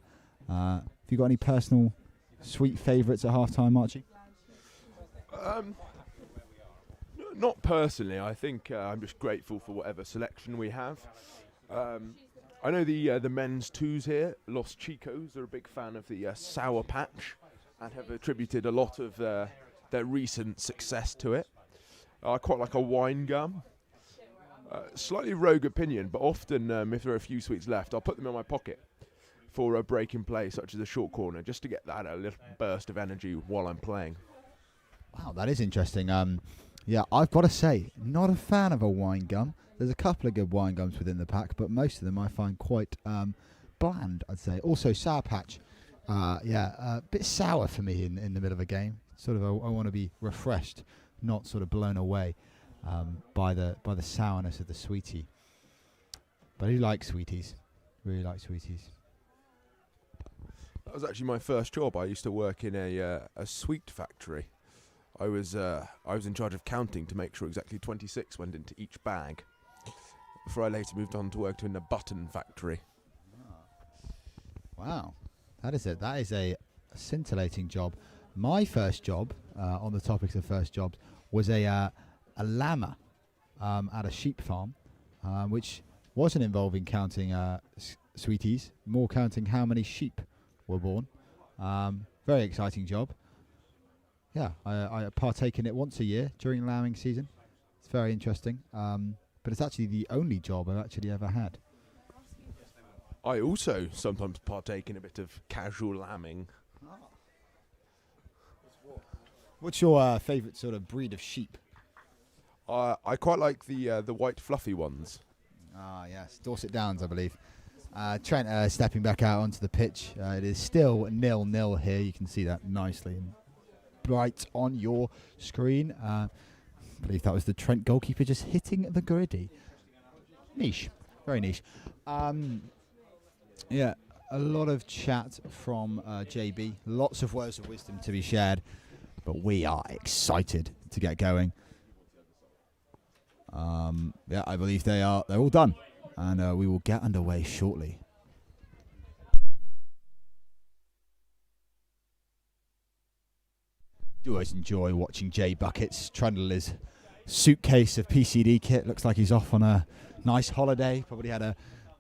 Have you got any personal sweet favourites at half time, Archie? Not personally. I think I'm just grateful for whatever selection we have. I know the men's twos here, Los Chicos, are a big fan of the Sour Patch and have attributed a lot of their recent success to it. I quite like a wine gum. Slightly rogue opinion, but often if there are a few sweets left, I'll put them in my pocket for a break in play, such as a short corner, just to get that a little burst of energy while I'm playing. Wow, that is interesting. Yeah, I've got to say, not a fan of a wine gum. There's a couple of good wine gums within the pack, but most of them I find quite bland, I'd say. Also, Sour Patch, a bit sour for me in the middle of a game. Sort of, I want to be refreshed, not sort of blown away by the sourness of the sweetie. But I do like sweeties. Really like sweeties. That was actually my first job. I used to work in a sweet factory. I was in charge of counting to make sure exactly 26 went into each bag. Before I later moved on to work in a button factory. Wow, that is a scintillating job. My first job, on the topics of first jobs, was a llama at a sheep farm, which wasn't involving counting sweeties, more counting how many sheep were born. Very exciting job. Yeah, I partake in it once a year during lambing season. It's very interesting, but it's actually the only job I've actually ever had. I also sometimes partake in a bit of casual lambing. What's your favourite sort of breed of sheep? I quite like the white fluffy ones. Ah, yes, Dorset Downs, I believe. Trent stepping back out onto the pitch. It is still 0-0 here. You can see that nicely and bright on your screen. I believe that was the Trent goalkeeper just hitting the griddy. Niche, very niche. Yeah, a lot of chat from JB. Lots of words of wisdom to be shared, but we are excited to get going. Yeah, I believe they're all done, and we will get underway shortly. Do always enjoy watching Jay Buckets trundle his suitcase of PCD kit. Looks like he's off on a nice holiday. Probably had a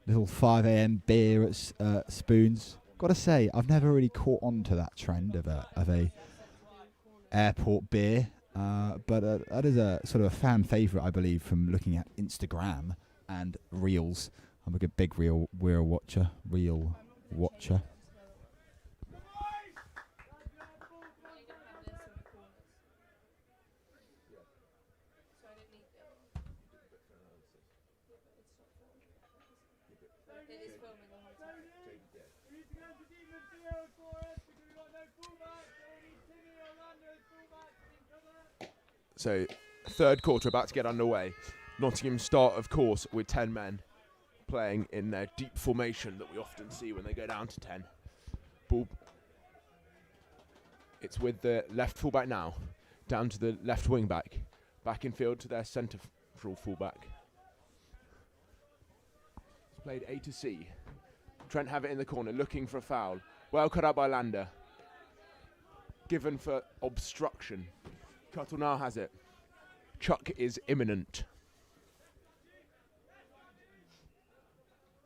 little 5 a.m. beer at Spoons. Got to say, I've never really caught on to that trend of a airport beer. But that is a sort of a fan favourite, I believe, from looking at Instagram and Reels. I'm a big reel watcher. So, third quarter about to get underway. Nottingham start, of course, with 10 men playing in their deep formation that we often see when they go down to 10. Ball. It's with the left fullback now, down to the left wing back, back in field to their central fullback. It's played A to C. Trent have it in the corner, looking for a foul. Well cut out by Lander. Given for obstruction. Cuttle now has it. Chuck is imminent.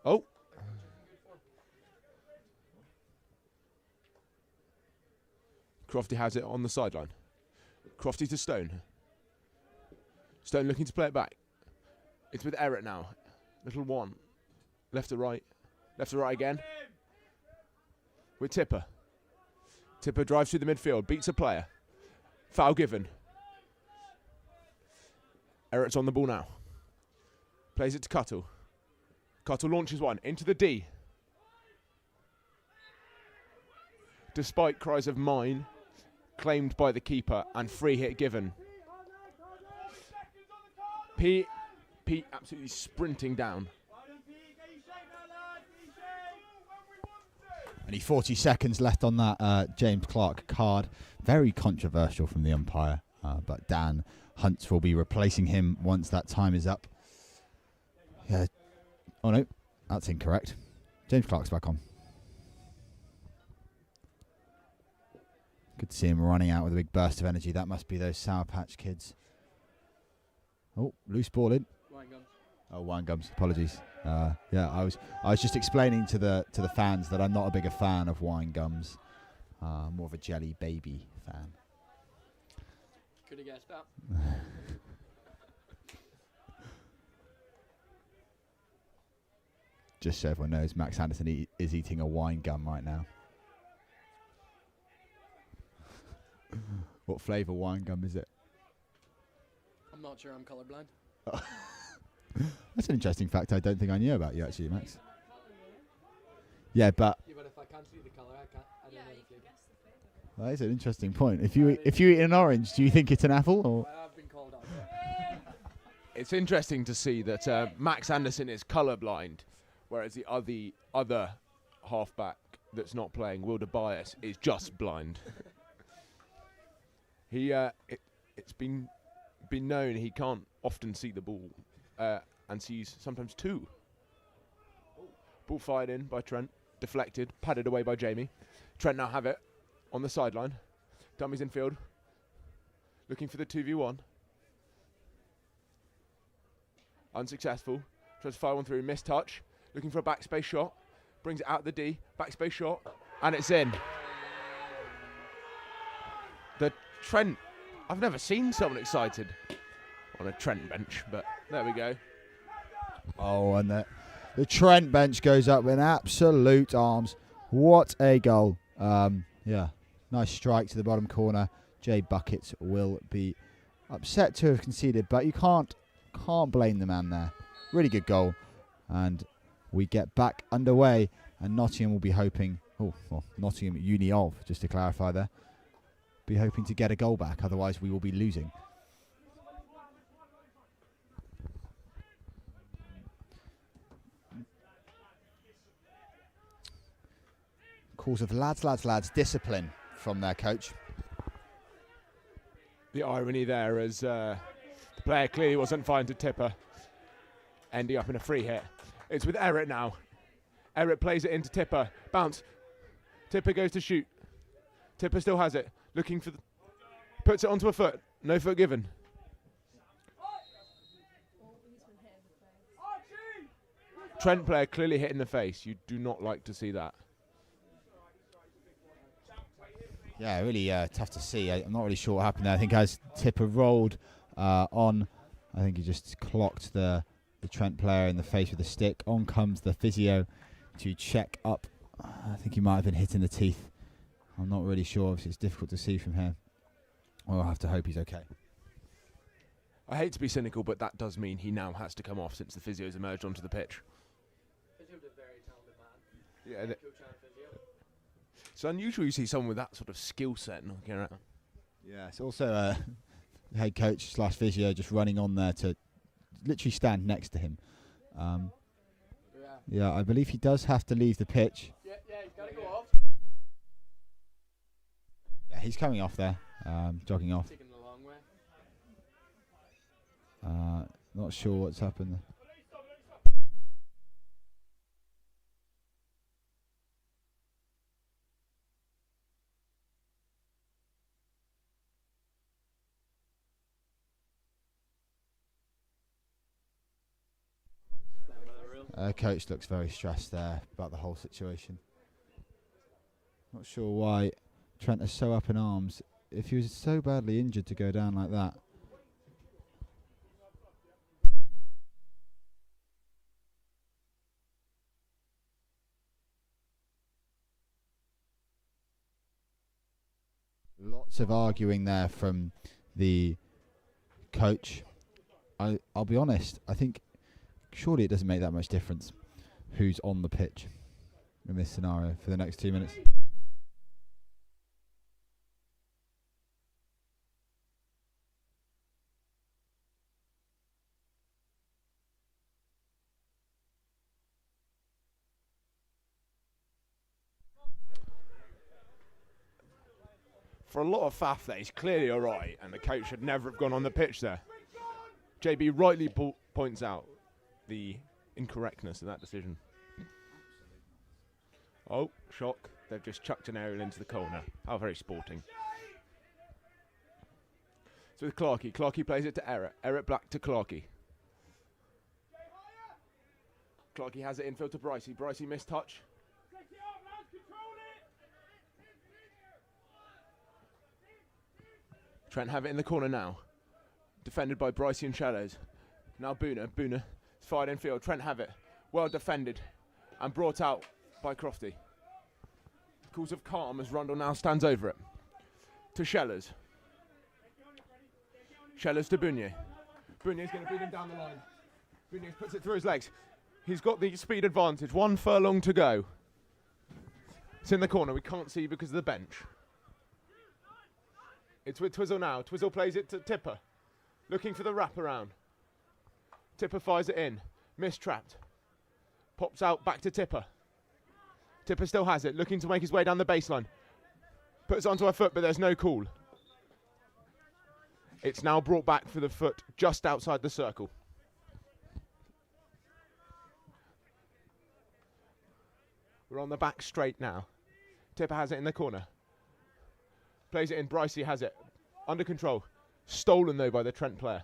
Oh. Crofty has it on the sideline. Crofty to Stone. Stone looking to play it back. It's with Eric now. Little one. Left to right. Left to right again. With Tipper. Tipper drives through the midfield. Beats a player. Foul given. Eric's on the ball now. Plays it to Cuttle. Cuttle launches one into the D. Despite cries of mine, claimed by the keeper and free hit given. Pete absolutely sprinting down. Only 40 seconds left on that James Clark card. Very controversial from the umpire, but Dan Hunt will be replacing him once that time is up. Oh no, That's incorrect. James Clark's back on. Good to see him running out with a big burst of energy. That must be those Sour Patch Kids. Oh, loose ball in. Wine gums. Oh, wine gums. Apologies. Yeah, I was just explaining to the fans that I'm not a bigger fan of wine gums. More of a Jelly Baby fan. Could have guessed that. Just so everyone knows, Max Anderson is eating a wine gum right now. What flavour wine gum is it? I'm not sure. I'm colourblind. That's an interesting fact I don't think I knew about you actually, Max. Yeah, but Yeah, but if I can't see the colour, I don't know the flavour. that is an interesting point. If you eat an orange, do you think it's an apple or? I have been called out. It's interesting to see that Max Anderson is colourblind, whereas the other halfback that's not playing, Wilder Bias, is just blind. It's been known he can't often see the ball, and sees sometimes two. Ball fired in by Trent, deflected, padded away by Jamie. Trent now have it on the sideline. Dummies in field, looking for the 2v1. Unsuccessful. Tries to fire one through, missed touch. Looking for a backspace shot. Brings it out the D. Backspace shot. And it's in. The Trent. I've never seen someone excited on a Trent bench, but there we go. Oh, and the Trent bench goes up in absolute arms. What a goal. Yeah, nice strike to the bottom corner. Jay Buckets will be upset to have conceded, but you can't blame the man there. Really good goal. And we get back underway, and Nottingham will be hoping, Nottingham Uni of, just to clarify there, be hoping to get a goal back, otherwise we will be losing. Calls of lads, discipline from their coach. The irony there as the player clearly wasn't fine to Tipper, ending up in a free hit. It's with Eric now. Eric plays it into Tipper. Bounce. Tipper goes to shoot. Tipper still has it. Looking for puts it onto a foot. No foot given. Trent player clearly hit in the face. You do not like to see that. Yeah, really tough to see. I'm not really sure what happened there. I think as Tipper rolled on, I think he just clocked the Trent player in the face with a stick. On comes the physio to check up. I think he might have been hit in the teeth. I'm not really sure. It's difficult to see from here. We'll have to hope he's okay. I hate to be cynical, but that does mean he now has to come off since the physio's emerged onto the pitch. Physio's a very talented man. Yeah, it's unusual you see someone with that sort of skill set knocking around. Yeah, it's also head coach / physio just running on there to literally stand next to him. Yeah, I believe he does have to leave the pitch. Yeah, he's got to go off. Yeah, he's coming off there, jogging off. Taking the long way. Not sure what's happened there. Coach looks very stressed there about the whole situation. Not sure why Trent is so up in arms. If he was so badly injured to go down like that. Lots of arguing there from the coach. I'll be honest, I think surely it doesn't make that much difference who's on the pitch in this scenario for the next 2 minutes. For a lot of faff there, he's clearly alright, and the coach should never have gone on the pitch there. JB rightly points out the incorrectness of that decision. Oh, shock. They've just chucked an aerial into the corner. How very sporting. So with Clarkey. Clarkey plays it to Eric. Eric Black to Clarkey. Clarkey has it infield to Brycey. Brycey missed touch. Trent have it in the corner now. Defended by Brycey and Shallows. Now Boona. Boona is fired infield. Trent have it. Well defended. And brought out by Crofty. Calls of calm as Rundle now stands over it. To Shellers. Shellers to Bounier. Bounier's going to beat him down the line. Bounier puts it through his legs. He's got the speed advantage. 1 furlong to go. It's in the corner. We can't see because of the bench. It's with Twizzle now. Twizzle plays it to Tipper. Looking for the wraparound. Tipper fires it in. Mistrapped. Pops out back to Tipper. Tipper still has it. Looking to make his way down the baseline. Puts it onto her foot, but there's no call. It's now brought back for the foot just outside the circle. We're on the back straight now. Tipper has it in the corner. Plays it in. Brycey has it. Under control. Stolen, though, by the Trent player.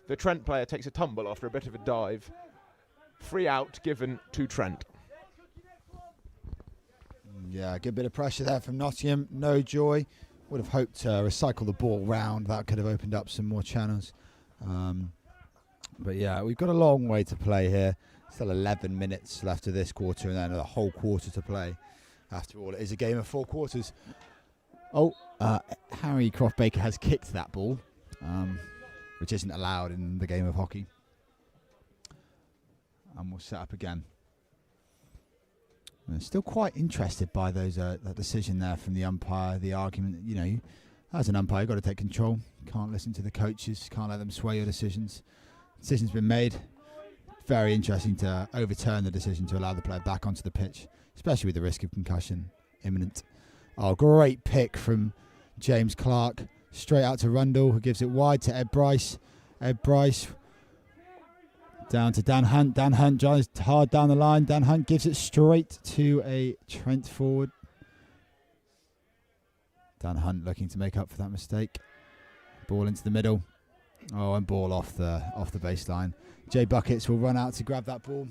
The Trent player takes a tumble after a bit of a dive. Free out given to Trent. Yeah, a good bit of pressure there from Nottingham. No joy. Would have hoped to recycle the ball round. That could have opened up some more channels. But yeah, we've got a long way to play here. Still 11 minutes left of this quarter and then a whole quarter to play. After all, it is a game of 4 quarters. Oh, Harry Croft-Baker has kicked that ball, which isn't allowed in the game of hockey. And we'll set up again. I'm still quite interested by those that decision there from the umpire, the argument that, you know, as an umpire, you've got to take control. Can't listen to the coaches, can't let them sway your decisions. Decision's been made. Very interesting to overturn the decision to allow the player back onto the pitch, especially with the risk of concussion imminent. Oh, great pick from James Clark. Straight out to Rundle, who gives it wide to Ed Bryce. Ed Bryce down to Dan Hunt. Dan Hunt drives hard down the line. Dan Hunt gives it straight to a Trent forward. Dan Hunt looking to make up for that mistake. Ball into the middle. Oh, and ball off the baseline. Jay Buckets will run out to grab that ball.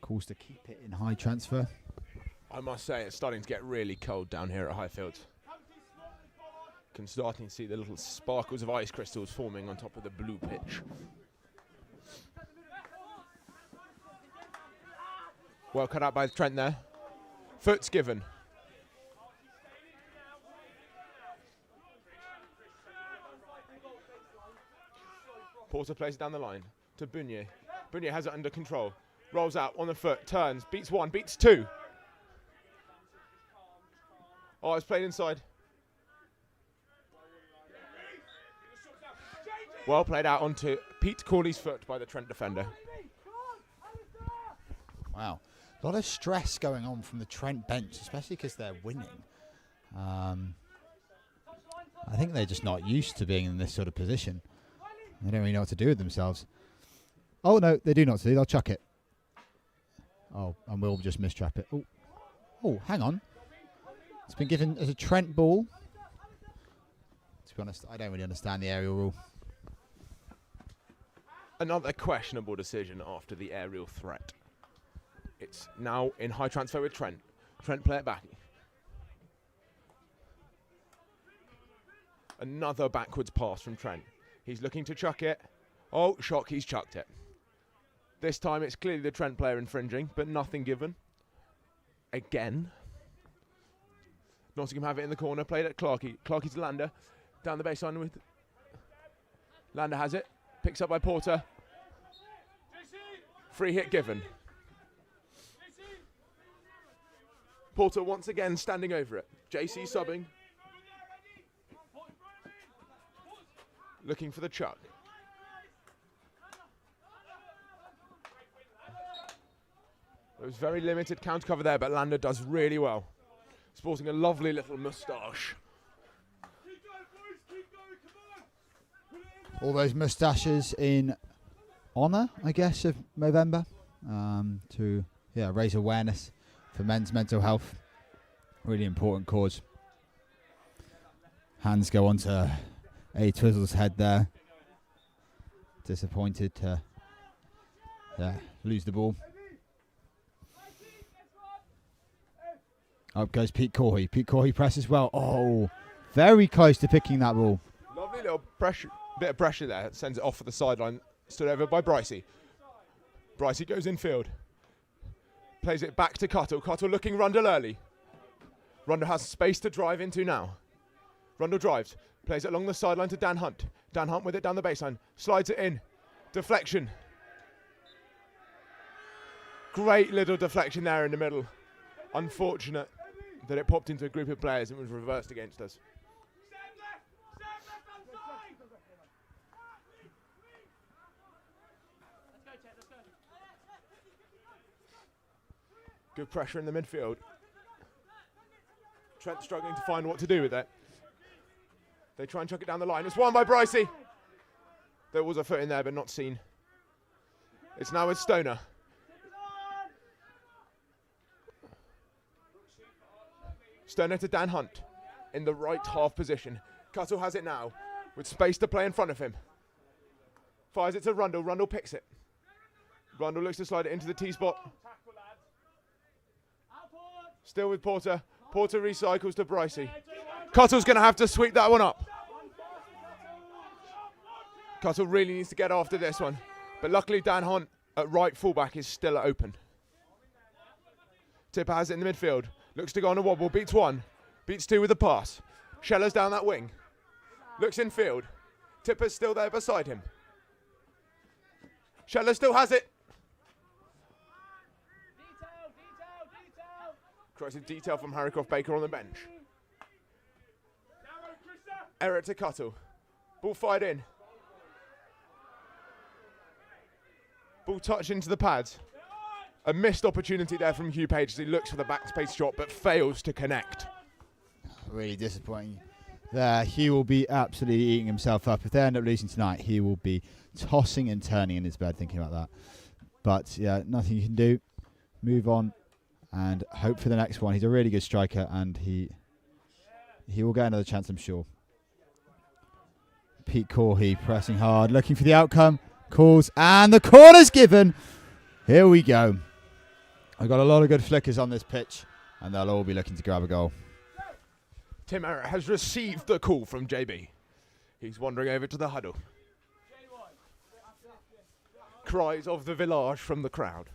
Calls to keep it in high transfer. I must say, it's starting to get really cold down here at Highfield. Can starting to see the little sparkles of ice crystals forming on top of the blue pitch. Well cut out by Trent there. Foot's given. Porter plays it down the line to Bounier. Bounier has it under control. Rolls out on the foot, turns, beats 1, beats 2. Oh, it's played inside. Well played out onto Pete Corley's foot by the Trent defender. Wow. A lot of stress going on from the Trent bench, especially because they're winning. I think they're just not used to being in this sort of position. They don't really know what to do with themselves. Oh, no, they do not see. They'll chuck it. Oh, and we'll just mistrap it. Oh, hang on. It's been given as a Trent ball. To be honest, I don't really understand the aerial rule. Another questionable decision after the aerial threat. It's now in high transfer with Trent. Trent play it back. Another backwards pass from Trent. He's looking to chuck it. Oh, shock, he's chucked it. This time it's clearly the Trent player infringing, but nothing given. Again. Nottingham have it in the corner, played at Clarkey. Clarkey to Lander. Down the baseline with... Lander has it. Picks up by Porter. Free hit given. Porter once again standing over it. JC subbing. Looking for the chuck. There was very limited counter cover there, but Lander does really well. Sporting a lovely little moustache. All those moustaches in honour, I guess, of Movember, to raise awareness for men's mental health. Really important cause. Hands go onto A Twizzle's head there. Disappointed to lose the ball. Up goes Pete Corey. Pete Corey presses well. Oh, very close to picking that ball. Lovely little bit of pressure there. Sends it off for the sideline. Stood over by Brycey. Brycey goes infield. Plays it back to Cuttle. Cuttle looking Rundle early. Rundle has space to drive into now. Rundle drives. Plays it along the sideline to Dan Hunt. Dan Hunt with it down the baseline. Slides it in. Deflection. Great little deflection there in the middle. Unfortunate that it popped into a group of players and was reversed against us. Good pressure in the midfield. Trent struggling to find what to do with it. They try and chuck it down the line. It's won by Brycey. There was a foot in there, but not seen. It's now with Stoner. Stoner to Dan Hunt in the right half position. Cuttle has it now with space to play in front of him. Fires it to Rundle. Rundle picks it. Rundle looks to slide it into the T-spot. Still with Porter. Porter recycles to Brycey. Cuttle's going to have to sweep that one up. Cuttle really needs to get after this one. But luckily Dan Hunt at right fullback is still open. Tipper has it in the midfield. Looks to go on a wobble. Beats one. Beats two with a pass. Scheller's down that wing. Looks in field. Tipper's still there beside him. Scheller still has it. Corrective detail from Harrycroft Baker on the bench. Error to Cuttle. Ball fired in. Ball touched into the pads. A missed opportunity there from Hugh Page as he looks for the backspace shot but fails to connect. Really disappointing there. He will be absolutely eating himself up. If they end up losing tonight, he will be tossing and turning in his bed thinking about that. But yeah, nothing you can do. Move on and hope for the next one. He's a really good striker and he will get another chance, I'm sure. Pete Corey pressing hard, looking for the outcome. Calls and the corner's given. Here we go. I've got a lot of good flickers on this pitch and they'll all be looking to grab a goal. Tim Errett has received the call from JB. He's wandering over to the huddle. Cries of the village from the crowd.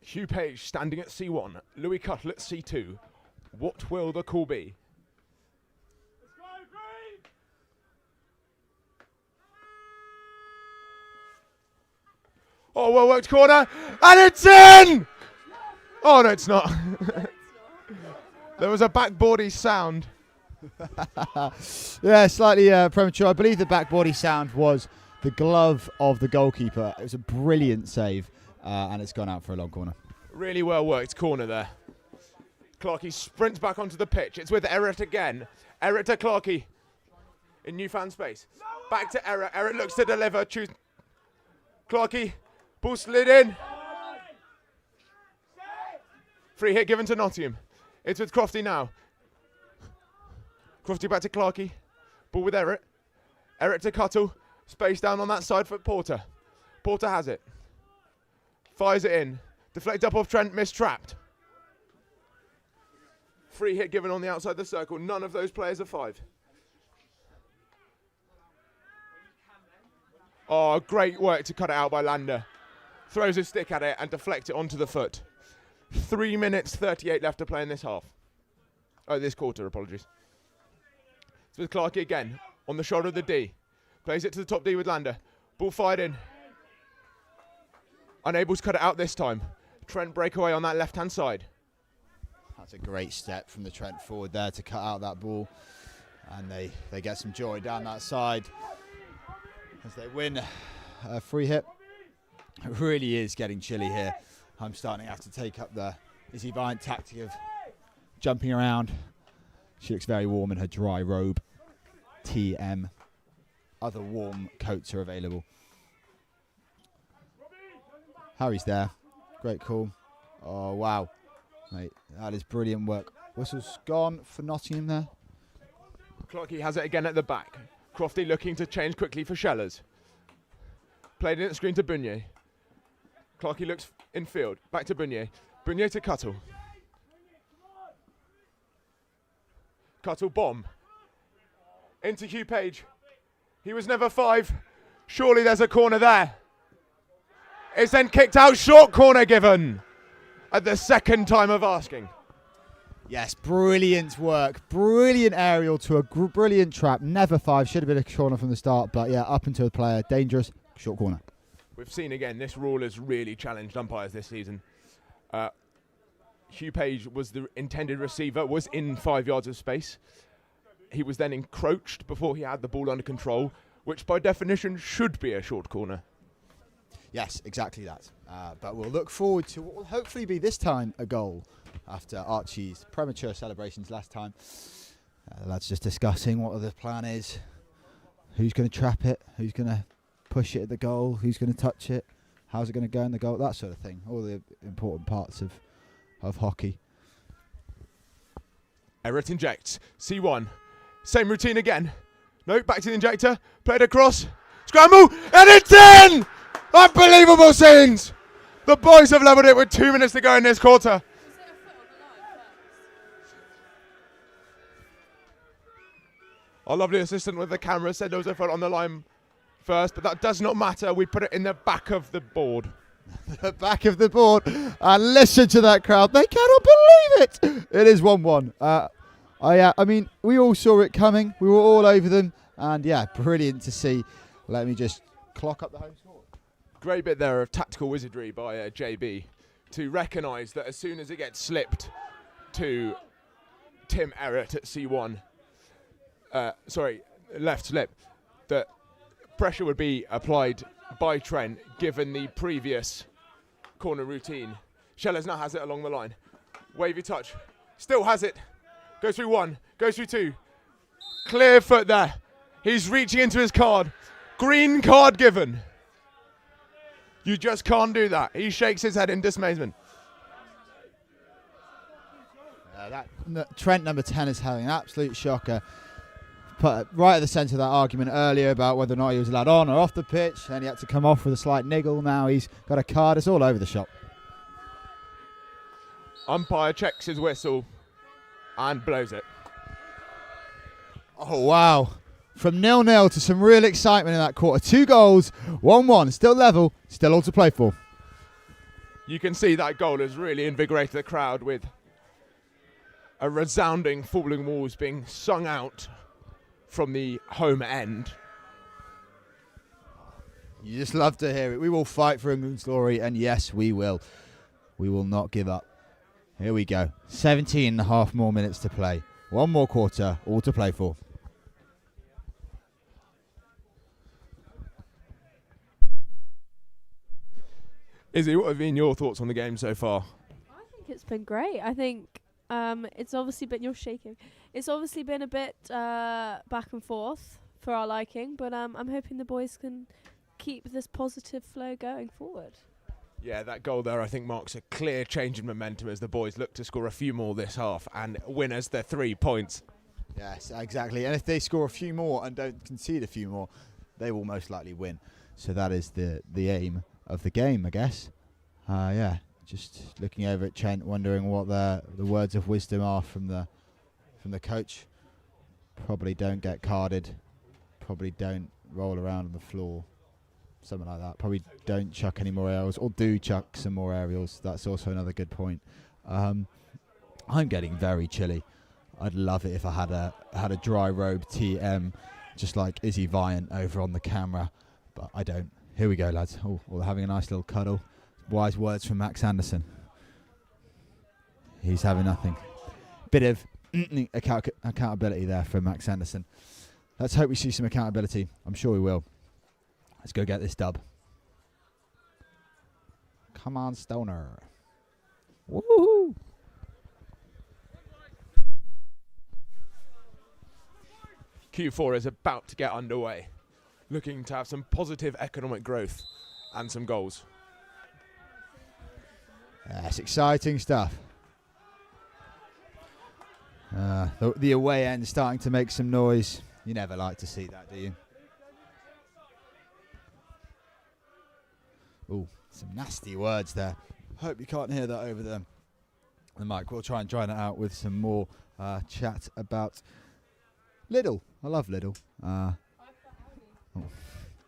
Hugh Page standing at C1, Louis Cuttle at C2. What will the call be? Oh, well worked corner, and it's in! Oh, no, it's not. There was a backboardy sound. Yeah, slightly premature. I believe the backboardy sound was the glove of the goalkeeper. It was a brilliant save. And it's gone out for a long corner. Really well worked corner there. Clarkey sprints back onto the pitch. It's with Errett again. Errett to Clarkey in new fan space. Back to Errett. Errett looks to deliver. Clarkey, ball slid in. Free hit given to Nottingham. It's with Crofty now. Crofty back to Clarkey. Ball with Errett. Errett to Cuttle. Space down on that side for Porter. Porter has it. Fires it in. Deflect up off Trent, mistrapped. Free hit given on the outside the circle. None of those players are five. Oh, great work to cut it out by Lander. Throws his stick at it and deflects it onto the foot. 3 minutes 38 left to play in this half. Oh, this quarter, apologies. It's with Clarkey again. On the shoulder of the D. Plays it to the top D with Lander. Ball fired in. Unable to cut it out this time. Trent breakaway on that left-hand side. That's a great step from the Trent forward there to cut out that ball. And they get some joy down that side as they win a free hit. It really is getting chilly here. I'm starting to have to take up the Izzy Viant tactic of jumping around. She looks very warm in her dry robe. TM. Other warm coats are available. Harry's there. Great call. Oh, wow. Mate, that is brilliant work. Whistle's gone for Nottingham there. Clarkey has it again at the back. Crofty looking to change quickly for Shellers. Played in at the screen to Bunier. Clarkey looks in field. Back to Bunier. Bunier to Cuttle. Cuttle bomb. Into Hugh Page. He was never 5. Surely there's a corner there. It's then kicked out. Short corner given at the second time of asking. Yes, brilliant work. Brilliant aerial to a brilliant trap. Never 5. Should have been a corner from the start. But yeah, up into the player. Dangerous. Short corner. We've seen again, this rule has really challenged umpires this season. Hugh Page was the intended receiver, was in 5 yards of space. He was then encroached before he had the ball under control, which by definition should be a short corner. Yes, exactly that. But we'll look forward to what will hopefully be this time a goal after Archie's premature celebrations last time. The lads just discussing what the plan is. Who's going to trap it? Who's going to push it at the goal? Who's going to touch it? How's it going to go in the goal? That sort of thing. All the important parts of hockey. Everett injects. C1. Same routine again. No, back to the injector. Played across. Scramble. And it's in! Unbelievable scenes! The boys have levelled it with 2 minutes to go in this quarter. Our lovely assistant with the camera said there was a foot on the line first, but that does not matter. We put it in the back of the board. The back of the board. And listen to that crowd. They cannot believe it. It is 1-1. I mean, we all saw it coming. We were all over them. And yeah, brilliant to see. Let me just clock up the home score. Great bit there of tactical wizardry by JB to recognise that as soon as it gets slipped to Tim Errett at C1, left slip, that pressure would be applied by Trent given the previous corner routine. Shellers now has it along the line. Wavy touch. Still has it. Goes through 1. Goes through 2. Clear foot there. He's reaching into his card. Green card given. You just can't do that. He shakes his head in dismayment. Trent number 10 is having an absolute shocker. Put right at the centre of that argument earlier about whether or not he was allowed on or off the pitch, and he had to come off with a slight niggle. Now he's got a card. It's all over the shop. Umpire checks his whistle and blows it. Oh, wow. From 0-0 to some real excitement in that quarter. 2 goals, 1-1, still level, still all to play for. You can see that goal has really invigorated the crowd with a resounding Falling Walls being sung out from the home end. You just love to hear it. We will fight for England's glory, and yes, we will. We will not give up. Here we go. 17 and a half more minutes to play. 1 more quarter, all to play for. Izzy, what have been your thoughts on the game so far? I think it's been great. I think it's obviously been, you're shaking. It's obviously been a bit back and forth for our liking, but I'm hoping the boys can keep this positive flow going forward. Yeah, that goal there I think marks a clear change in momentum as the boys look to score a few more this half and win us their 3 points. Yes, exactly. And if they score a few more and don't concede a few more, they will most likely win. So that is the aim of the game, I guess. Yeah, just looking over at Trent, wondering what the words of wisdom are from the coach. Probably don't get carded. Probably don't roll around on the floor. Something like that. Probably don't chuck any more aerials, or do chuck some more aerials. That's also another good point. I'm getting very chilly. I'd love it if I had a dry robe TM, just like Izzy Viant over on the camera, but I don't. Here we go, lads. Oh, we're having a nice little cuddle. Wise words from Max Anderson. He's having nothing. bit of accountability there from Max Anderson. Let's hope we see some accountability. I'm sure we will. Let's go get this dub. Come on, Stoner. Woohoo! Q4 is about to get underway, looking to have some positive economic growth and some goals. That's exciting stuff. The away end starting to make some noise. You never like to see that, do you? Ooh, some nasty words there. Hope you can't hear that over the mic. We'll try and drown it out with some more chat about Lidl. I love Lidl.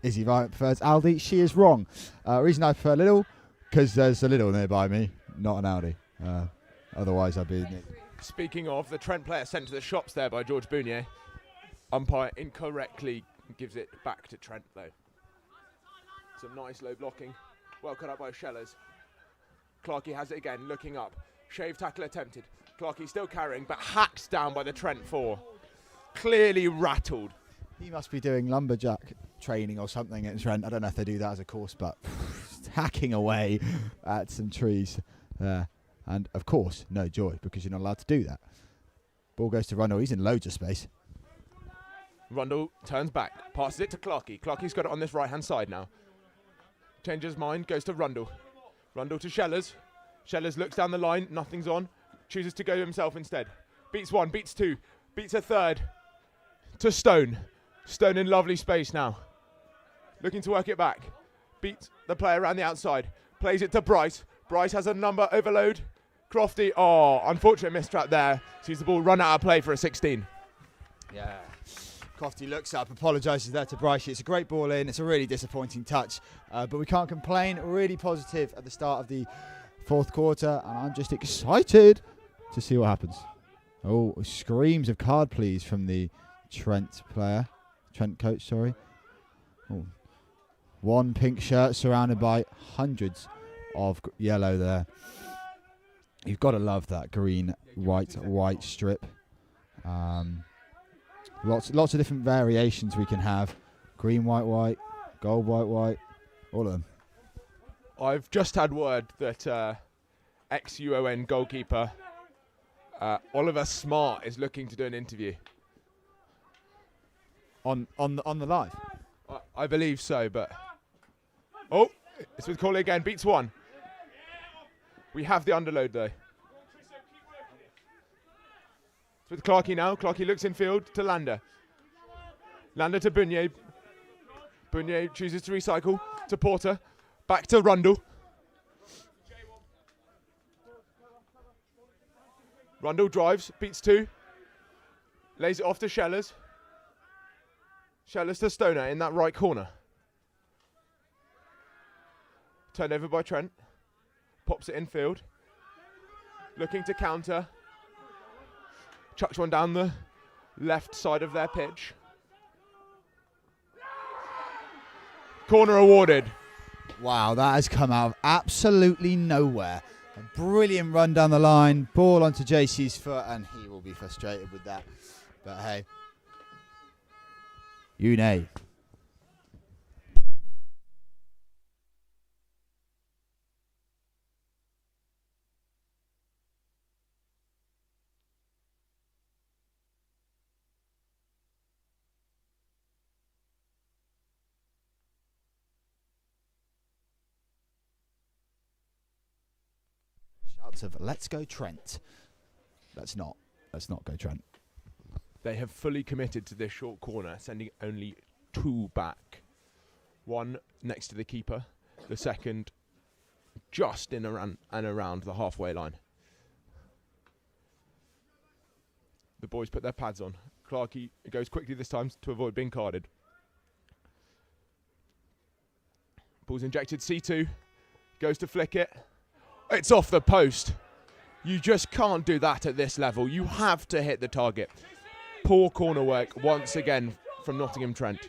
Izzy Violet prefers Aldi. She is wrong. Reason I prefer Lidl, because there's a Lidl nearby me, not an Aldi. Otherwise, I'd be... Speaking of, the Trent player sent to the shops there by George Bounier. Umpire incorrectly gives it back to Trent, though. Some nice low blocking. Well cut up by Schellers. Clarkey has it again, looking up. Shave tackle attempted. Clarkey still carrying, but hacked down by the Trent 4. Clearly rattled. He must be doing lumberjack training or something at Trent. I don't know if they do that as a course, but hacking away at some trees there. And, of course, no joy, because you're not allowed to do that. Ball goes to Rundle. He's in loads of space. Rundle turns back, passes it to Clarkey. Clarkey's got it on this right-hand side now. Changes mind, goes to Rundle. Rundle to Schellers. Schellers looks down the line, nothing's on. Chooses to go himself instead. Beats one, beats two, beats a third. To Stone. Stone in lovely space now. Looking to work it back. Beats the player around the outside. Plays it to Bryce. Bryce has a number overload. Crofty, unfortunate mistrap there. Sees the ball run out of play for a 16. Yeah. Crofty looks up, apologises there to Bryce. It's a great ball in. It's a really disappointing touch. But we can't complain. Really positive at the start of the fourth quarter. And I'm just excited to see what happens. Oh, screams of card please from the Trent coach, sorry. Oh. One pink shirt surrounded by hundreds of yellow there. You've got to love that green, white strip. Lots of different variations we can have. Green, white, gold, white, all of them. I've just had word that ex-UON goalkeeper Oliver Smart is looking to do an interview. On the live? I believe so, but... Oh, it's with Corley again, beats one. We have the underload though. It's with Clarkey now. Clarkey looks in field to Lander. Lander to Bounier. Bounier chooses to recycle to Porter. Back to Rundle. Rundle drives, beats two. Lays it off to Schellers. Schellers to Stoner in that right corner. Turned over by Trent. Pops it in field. Looking to counter. Chucks one down the left side of their pitch. Corner awarded. Wow, that has come out of absolutely nowhere. A brilliant run down the line. Ball onto JC's foot, and he will be frustrated with that. But hey. Une. Shouts of "Let's go Trent." Let's not go Trent. They have fully committed to this short corner, sending only two back. One next to the keeper, the second just in and around the halfway line. The boys put their pads on. Clarkey goes quickly this time to avoid being carded. Ball's injected, C2, goes to flick it. It's off the post. You just can't do that at this level. You have to hit the target. Poor corner work once again from Nottingham Trent.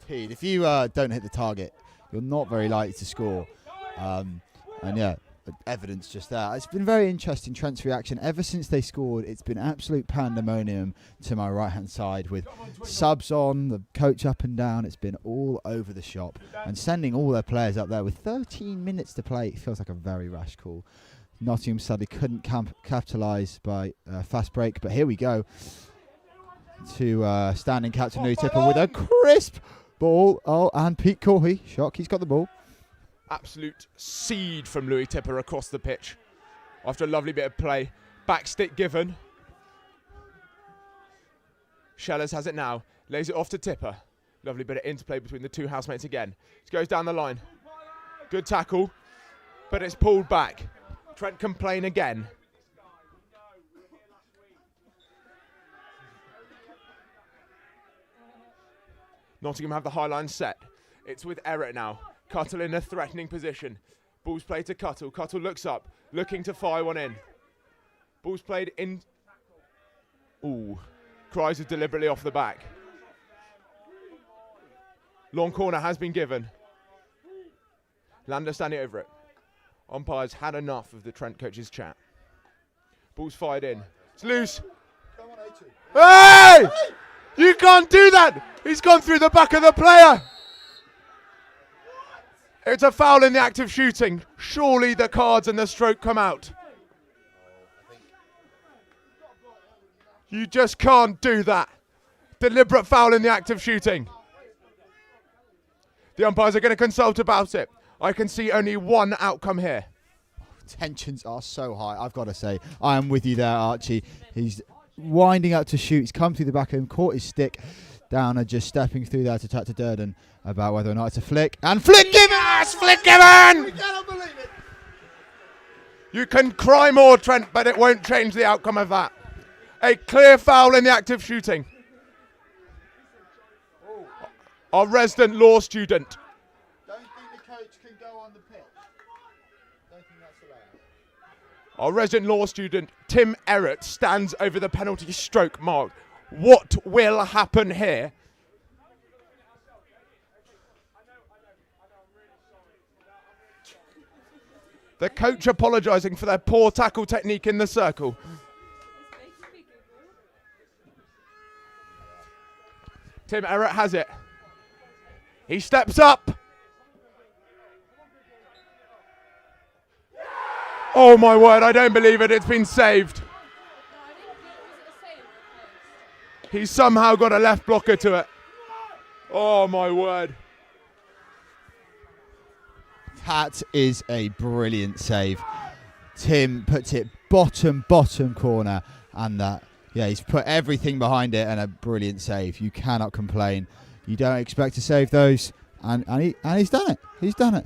If you don't hit the target, you're not very likely to score. And yeah, evidence just there. It's been very interesting, Trent's reaction. Ever since they scored, it's been absolute pandemonium to my right-hand side with subs on, the coach up and down. It's been all over the shop. And sending all their players up there with 13 minutes to play, it feels like a very rash call. Nottingham sadly couldn't capitalise by fast break, but here we go to standing captain Louis Tipper with a crisp ball. Oh, and Pete Corey, shock, he's got the ball. Absolute seed from Louis Tipper across the pitch. After a lovely bit of play. Back stick given. Shellers has it now. Lays it off to Tipper. Lovely bit of interplay between the two housemates again. It goes down the line. Good tackle. But it's pulled back. Trent complain again. Nottingham have the high line set. It's with Errett now. Cuttle in a threatening position. Ball's played to Cuttle. Cuttle looks up, looking to fire one in. Ball's played in. Ooh. Cries are deliberately off the back. Long corner has been given. Lander standing over it. Umpires had enough of the Trent coach's chat. Ball's fired in. It's loose. Hey! You can't do that! He's gone through the back of the player! It's a foul in the act of shooting. Surely the cards and the stroke come out. You just can't do that. Deliberate foul in the act of shooting. The umpires are going to consult about it. I can see only one outcome here. Tensions are so high, I've got to say. I am with you there, Archie. He's winding up to shoot. He's come through the back of him, caught his stick. Downer just stepping through there to chat to Durden about whether or not it's a flick. And flick given! Yes, flick given! We cannot believe it. You can cry more, Trent, but it won't change the outcome of that. A clear foul in the act of shooting. Our resident law student. Don't think the coach can go on the pitch. Don't think that's allowed. Our resident law student, Tim Errett, stands over the penalty stroke mark. What will happen here? The coach apologising for their poor tackle technique in the circle. Tim Errett has it. He steps up. Oh my word, I don't believe it. It's been saved. He's somehow got a left blocker to it. Oh my word. That is a brilliant save. Tim puts it bottom corner, and he's put everything behind it, and a brilliant save. You cannot complain. You don't expect to save those, and he's done it. He's done it.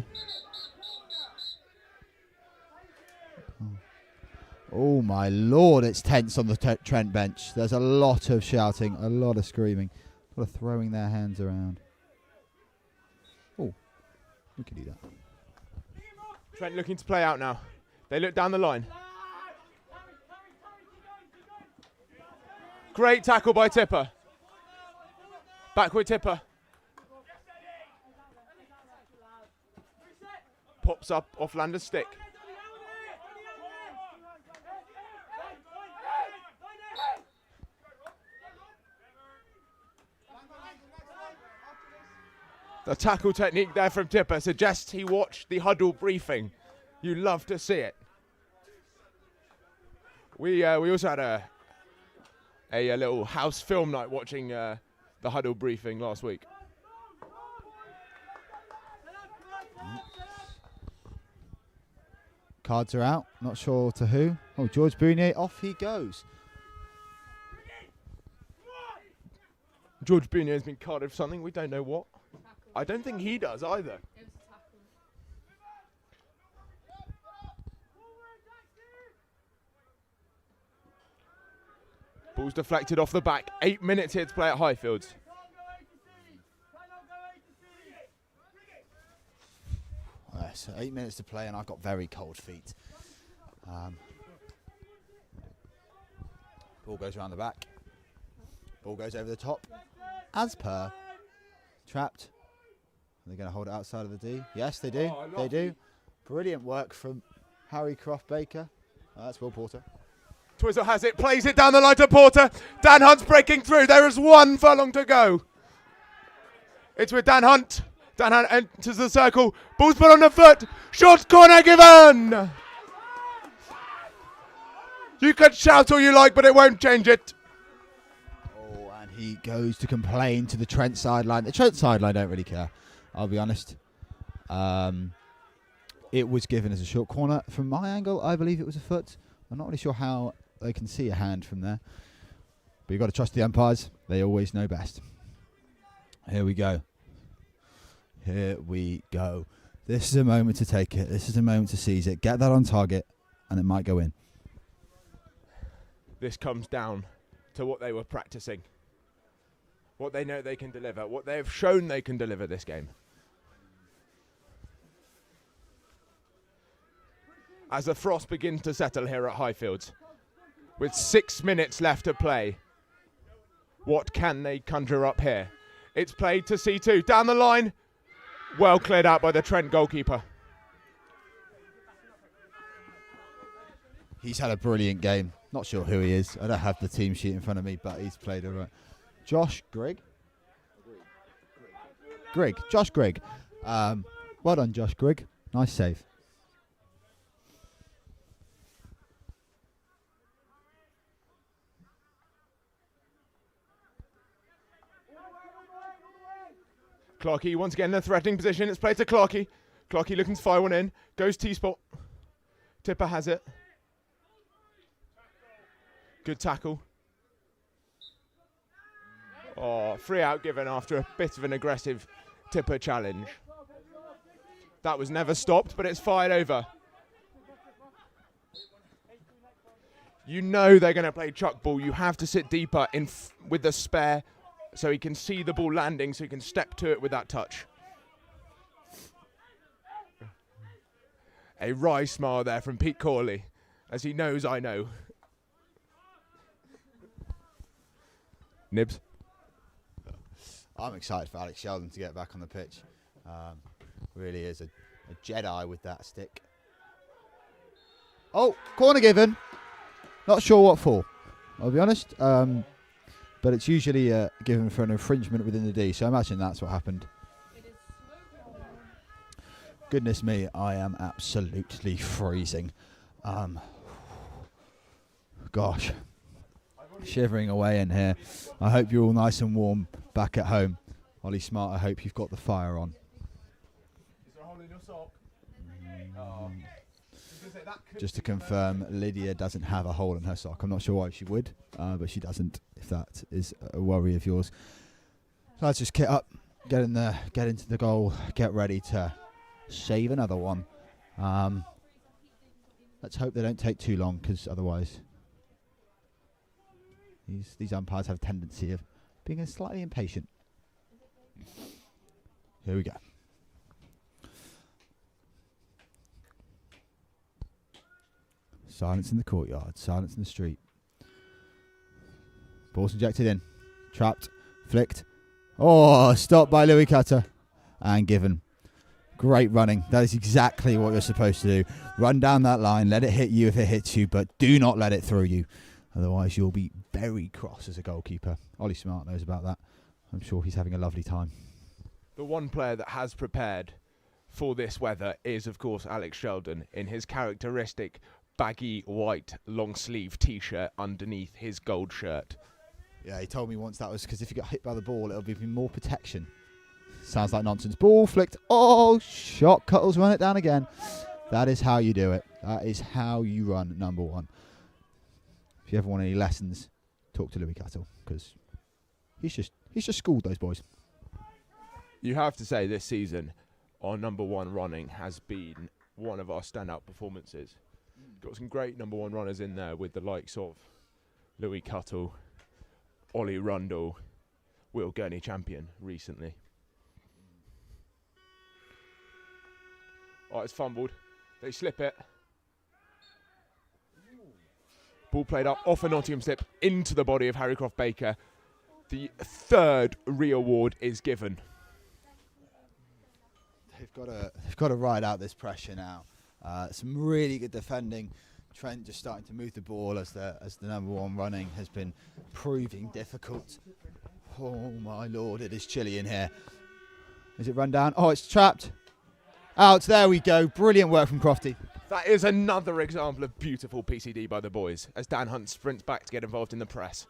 Oh my lord, it's tense on the Trent bench. There's a lot of shouting, a lot of screaming, a lot of throwing their hands around. Oh, we can do that. Trent looking to play out now. They look down the line. Great tackle by Tipper. Backward Tipper. Pops up off Lander's stick. The tackle technique there from Tipper suggests he watched the huddle briefing. You love to see it. We also had a little house film night watching the huddle briefing last week. Cards are out. Not sure to who. Oh, George Bounier, off he goes. George Bounier has been carded for something. We don't know what. I don't think he does either. Ball's deflected off the back. 8 minutes here to play at Highfields. So 8 minutes to play, and I've got very cold feet. Ball goes around the back. Ball goes over the top. As per. Trapped. Are they going to hold it outside of the D? Yes, they do. They do. Brilliant work from Harry Croft Baker. That's Will Porter. Twizzle has it, plays it down the line to Porter. Dan Hunt's breaking through. There is 1 furlong to go. It's with Dan Hunt. Dan Hunt enters the circle. Ball's put on the foot. Short corner given. You can shout all you like, but it won't change it. Oh, and he goes to complain to the Trent sideline. The Trent sideline don't really care, I'll be honest. It was given as a short corner. From my angle, I believe it was a foot. I'm not really sure how they can see a hand from there. But you've got to trust the umpires. They always know best. Here we go. Here we go. This is a moment to take it. This is a moment to seize it. Get that on target, and it might go in. This comes down to what they were practicing. What they know they can deliver. What they have shown they can deliver this game. As the frost begins to settle here at Highfields, with 6 minutes left to play, what can they conjure up here? It's played to C2, down the line, well cleared out by the Trent goalkeeper. He's had a brilliant game. Not sure who he is. I don't have the team sheet in front of me, but he's played all right. Josh Grigg? Josh Grigg. Well done, Josh Grigg. Nice save. Clarkey once again in a threatening position. It's played to Clarkey. Clarkey looking to fire one in. Goes T-spot. Tipper has it. Good tackle. Oh, free out given after a bit of an aggressive Tipper challenge. That was never stopped, but it's fired over. You know they're going to play chuck ball. You have to sit deeper in with the spare so he can see the ball landing, so he can step to it with that touch. A wry smile there from Pete Corley, as he knows I know. Nibs. I'm excited for Alex Sheldon to get back on the pitch. Really is a Jedi with that stick. Oh, corner given. Not sure what for, I'll be honest. But it's usually given for an infringement within the D, so I imagine that's what happened. Goodness me, I am absolutely freezing. Gosh, shivering away in here. I hope you're all nice and warm back at home. Ollie Smart, I hope you've got the fire on. Is there a hole in your sock? Just to confirm, Lydia doesn't have a hole in her sock. I'm not sure why she would, but she doesn't, if that is a worry of yours. So let's just kit up, get in there, get into the goal, get ready to save another one. Let's hope they don't take too long, because otherwise these umpires have a tendency of being slightly impatient. Here we go. Silence in the courtyard, silence in the street. Ball's injected in. Trapped, flicked. Oh, stopped by Louis Cutter. And given. Great running. That is exactly what you're supposed to do. Run down that line, let it hit you if it hits you, but do not let it through you. Otherwise, you'll be very cross as a goalkeeper. Ollie Smart knows about that. I'm sure he's having a lovely time. The one player that has prepared for this weather is, of course, Alex Sheldon in his characteristic baggy white long sleeve t-shirt underneath his gold shirt. Yeah, he told me once that was because if you get hit by the ball, it'll give you more protection. Sounds like nonsense. Ball flicked. Oh, shot. Cuttle's run it down again. That is how you do it. That is how you run number one. If you ever want any lessons, talk to Louis Cuttle, because he's just schooled those boys. You have to say this season, our number one running has been one of our standout performances. Got some great number one runners in there with the likes of Louis Cuttle, Ollie Rundle, Will Gurney champion recently. Oh, it's fumbled. They slip it. Ball played up off a Nottingham slip into the body of Harry Croft Baker. The third re-award is given. They've got to ride out this pressure now. Some really good defending. Trent just starting to move the ball as the number one running has been proving difficult. Oh my lord, it is chilly in here. Is it run down? Oh, it's trapped. Out, there we go. Brilliant work from Crofty. That is another example of beautiful PCD by the boys as Dan Hunt sprints back to get involved in the press.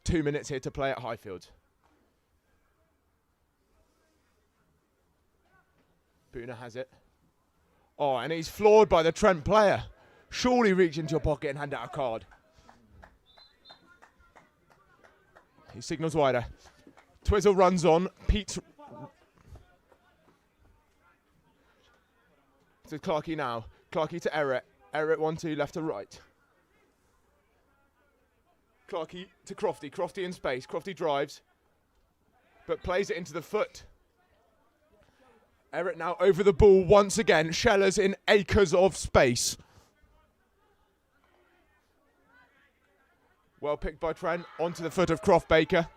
2 minutes here to play at Highfield. Boona has it. Oh, and he's floored by the Trent player. Surely reach into your pocket and hand out a card. He signals wider. Twizzle runs on. Pete to Clarkey now. Clarkey to Eric. Eric 1-2 left to right. Clarkey to Crofty. Crofty in space. Crofty drives, but plays it into the foot. Eric now over the ball once again. Shellers in acres of space. Well picked by Trent. Onto the foot of Croft Baker.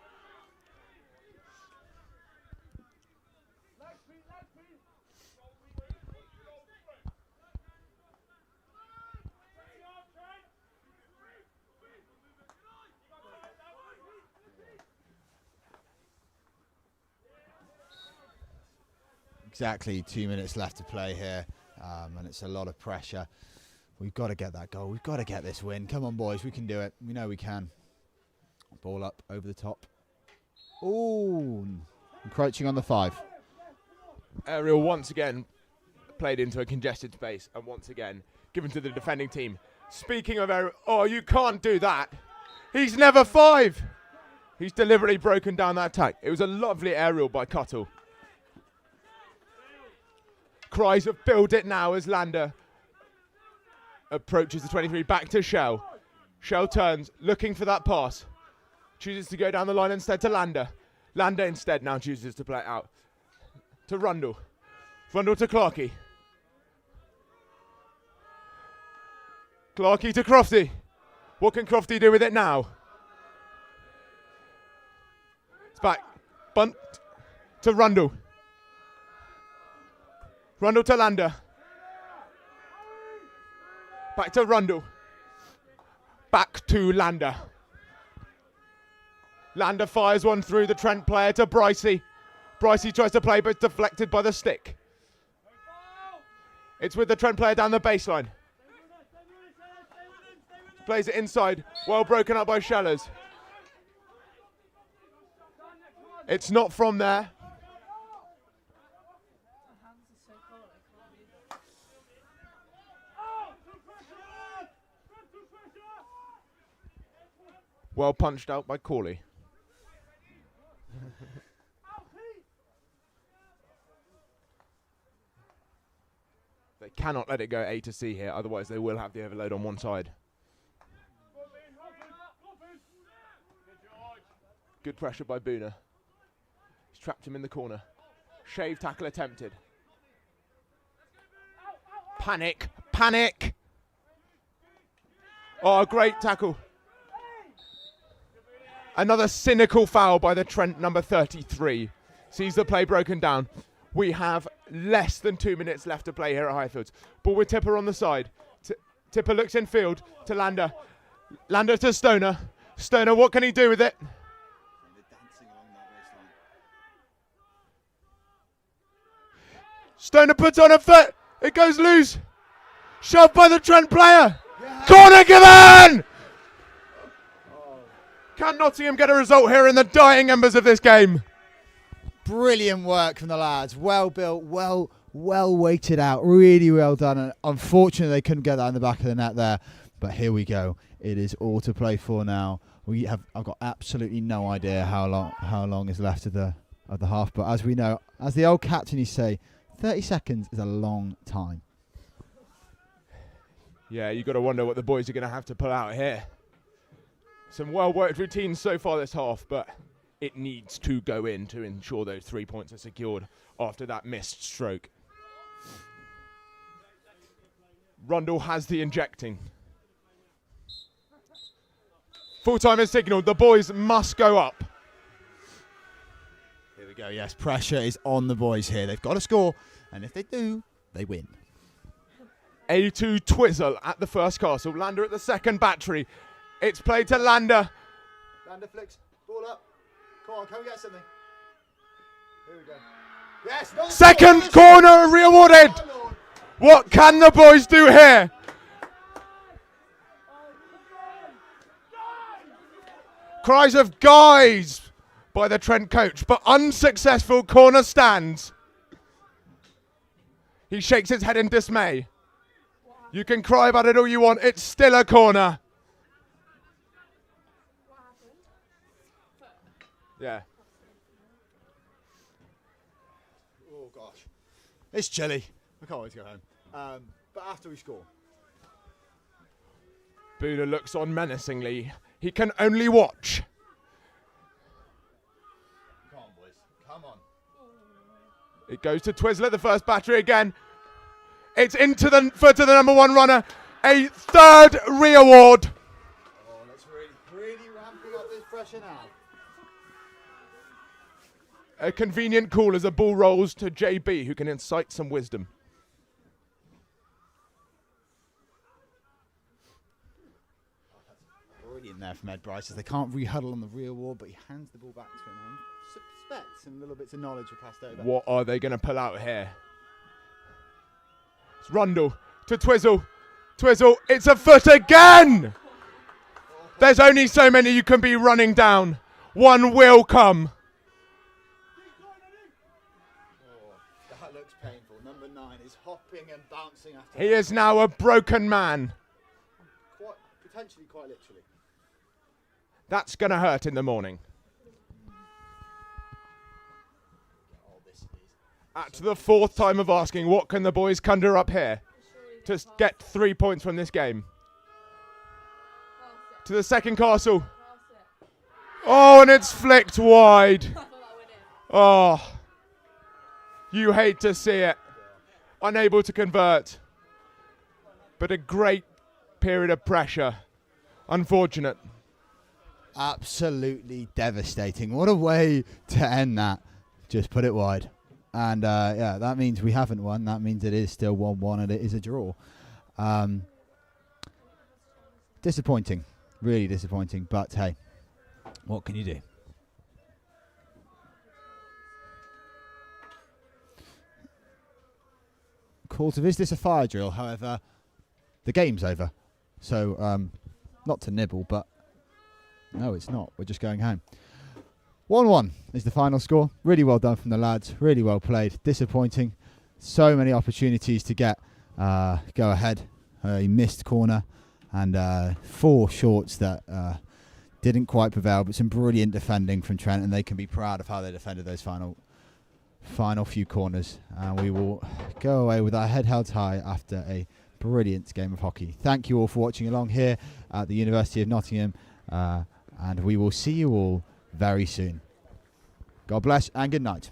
Exactly 2 minutes left to play here, and it's a lot of pressure. We've got to get that goal. We've got to get this win. Come on, boys. We can do it. We know we can. Ball up over the top. Ooh, encroaching on the 5. Aerial once again played into a congested space and once again given to the defending team. Speaking of aerial, oh, you can't do that. He's never 5. He's deliberately broken down that attack. It was a lovely aerial by Cuttle. Cries of build it now as Lander approaches the 23. Back to Shell. Shell turns, looking for that pass. Chooses to go down the line instead to Lander. Lander instead now chooses to play it out to Rundle. Rundle to Clarkey. Clarkey to Crofty. What can Crofty do with it now? It's back. Bunt to Rundle. Rundle to Lander. Back to Rundle. Back to Lander. Lander fires one through the Trent player to Brycey. Brycey tries to play but it's deflected by the stick. It's with the Trent player down the baseline. Plays it inside. Well broken up by Shellers. It's not from there. Well punched out by Corley. They cannot let it go A to C here, otherwise they will have the overload on one side. Good pressure by Boona. He's trapped him in the corner. Shave tackle attempted. Panic, panic! Oh, great tackle. Another cynical foul by the Trent number 33. Sees the play broken down. We have less than 2 minutes left to play here at Highfields. Ball with Tipper on the side. Tipper looks in field to Lander. Lander to Stoner. Stoner, what can he do with it? Stoner puts on a foot. It goes loose. Shoved by the Trent player. Yeah. Corner given! Can Nottingham get a result here in the dying embers of this game? Brilliant work from the lads. Well built, well weighted out. Really well done. And unfortunately, they couldn't get that in the back of the net there. But here we go. It is all to play for now. I've got absolutely no idea how long is left of the half. But as we know, as the old captain used to say, 30 seconds is a long time. Yeah, you've got to wonder what the boys are going to have to pull out here. Some well-worked routines so far this half, but it needs to go in to ensure those 3 points are secured after that missed stroke. Rundle has the injecting. Full time is signalled. The boys must go up. Here we go. Yes, pressure is on the boys here. They've got to score, and if they do, they win. A2 Twizzle at the first castle. Lander at the second battery. It's played to Lander. Lander flicks. Ball up. Come on, can we get something? Here we go. Yes, no Second corner rewarded. What can the boys do here? Cries of guys by the Trent coach, but unsuccessful corner stands. He shakes his head in dismay. You can cry about it all you want, it's still a corner. Yeah. Oh, gosh. It's chilly. We can't wait to go home. But after we score. Buda looks on menacingly. He can only watch. Come on, boys. Come on. It goes to Twizzler, the first battery again. It's into the foot of the number one runner. A third re-award. Oh, let's really ramping up this pressure now. A convenient call as the ball rolls to JB, who can incite some wisdom. Brilliant there from Ed Bryce, as they can't re-huddle on the rear wall, but he hands the ball back to him and suspects some little bits of knowledge are passed over. What are they going to pull out here? It's Rundle to Twizzle. Twizzle, it's a foot again! There's only so many you can be running down. One will come. Oh, that looks painful. Number 9 is hopping and bouncing after He that. is now a broken man. Potentially quite literally. That's going to hurt in the morning. Oh, this is... At the fourth time of asking, what can the boys conjure up here to get 3 points from this game? To the second castle. Oh, and it's flicked wide. Oh, you hate to see it. Unable to convert. But a great period of pressure. Unfortunate. Absolutely devastating. What a way to end that. Just put it wide. And yeah, that means we haven't won. That means it is still 1-1 and it is a draw. Disappointing. Really disappointing. But hey, what can you do? Call to is this a fire drill? However, the game's over. So, not to nibble, but no, it's not. We're just going home. 1-1 is the final score. Really well done from the lads. Really well played. Disappointing. So many opportunities to get go ahead. A missed corner and 4 shorts that didn't quite prevail, but some brilliant defending from Trent, and they can be proud of how they defended those final few corners. We will go away with our head held high after a brilliant game of hockey. Thank you all for watching along here at the University of Nottingham, and we will see you all very soon. God bless and good night.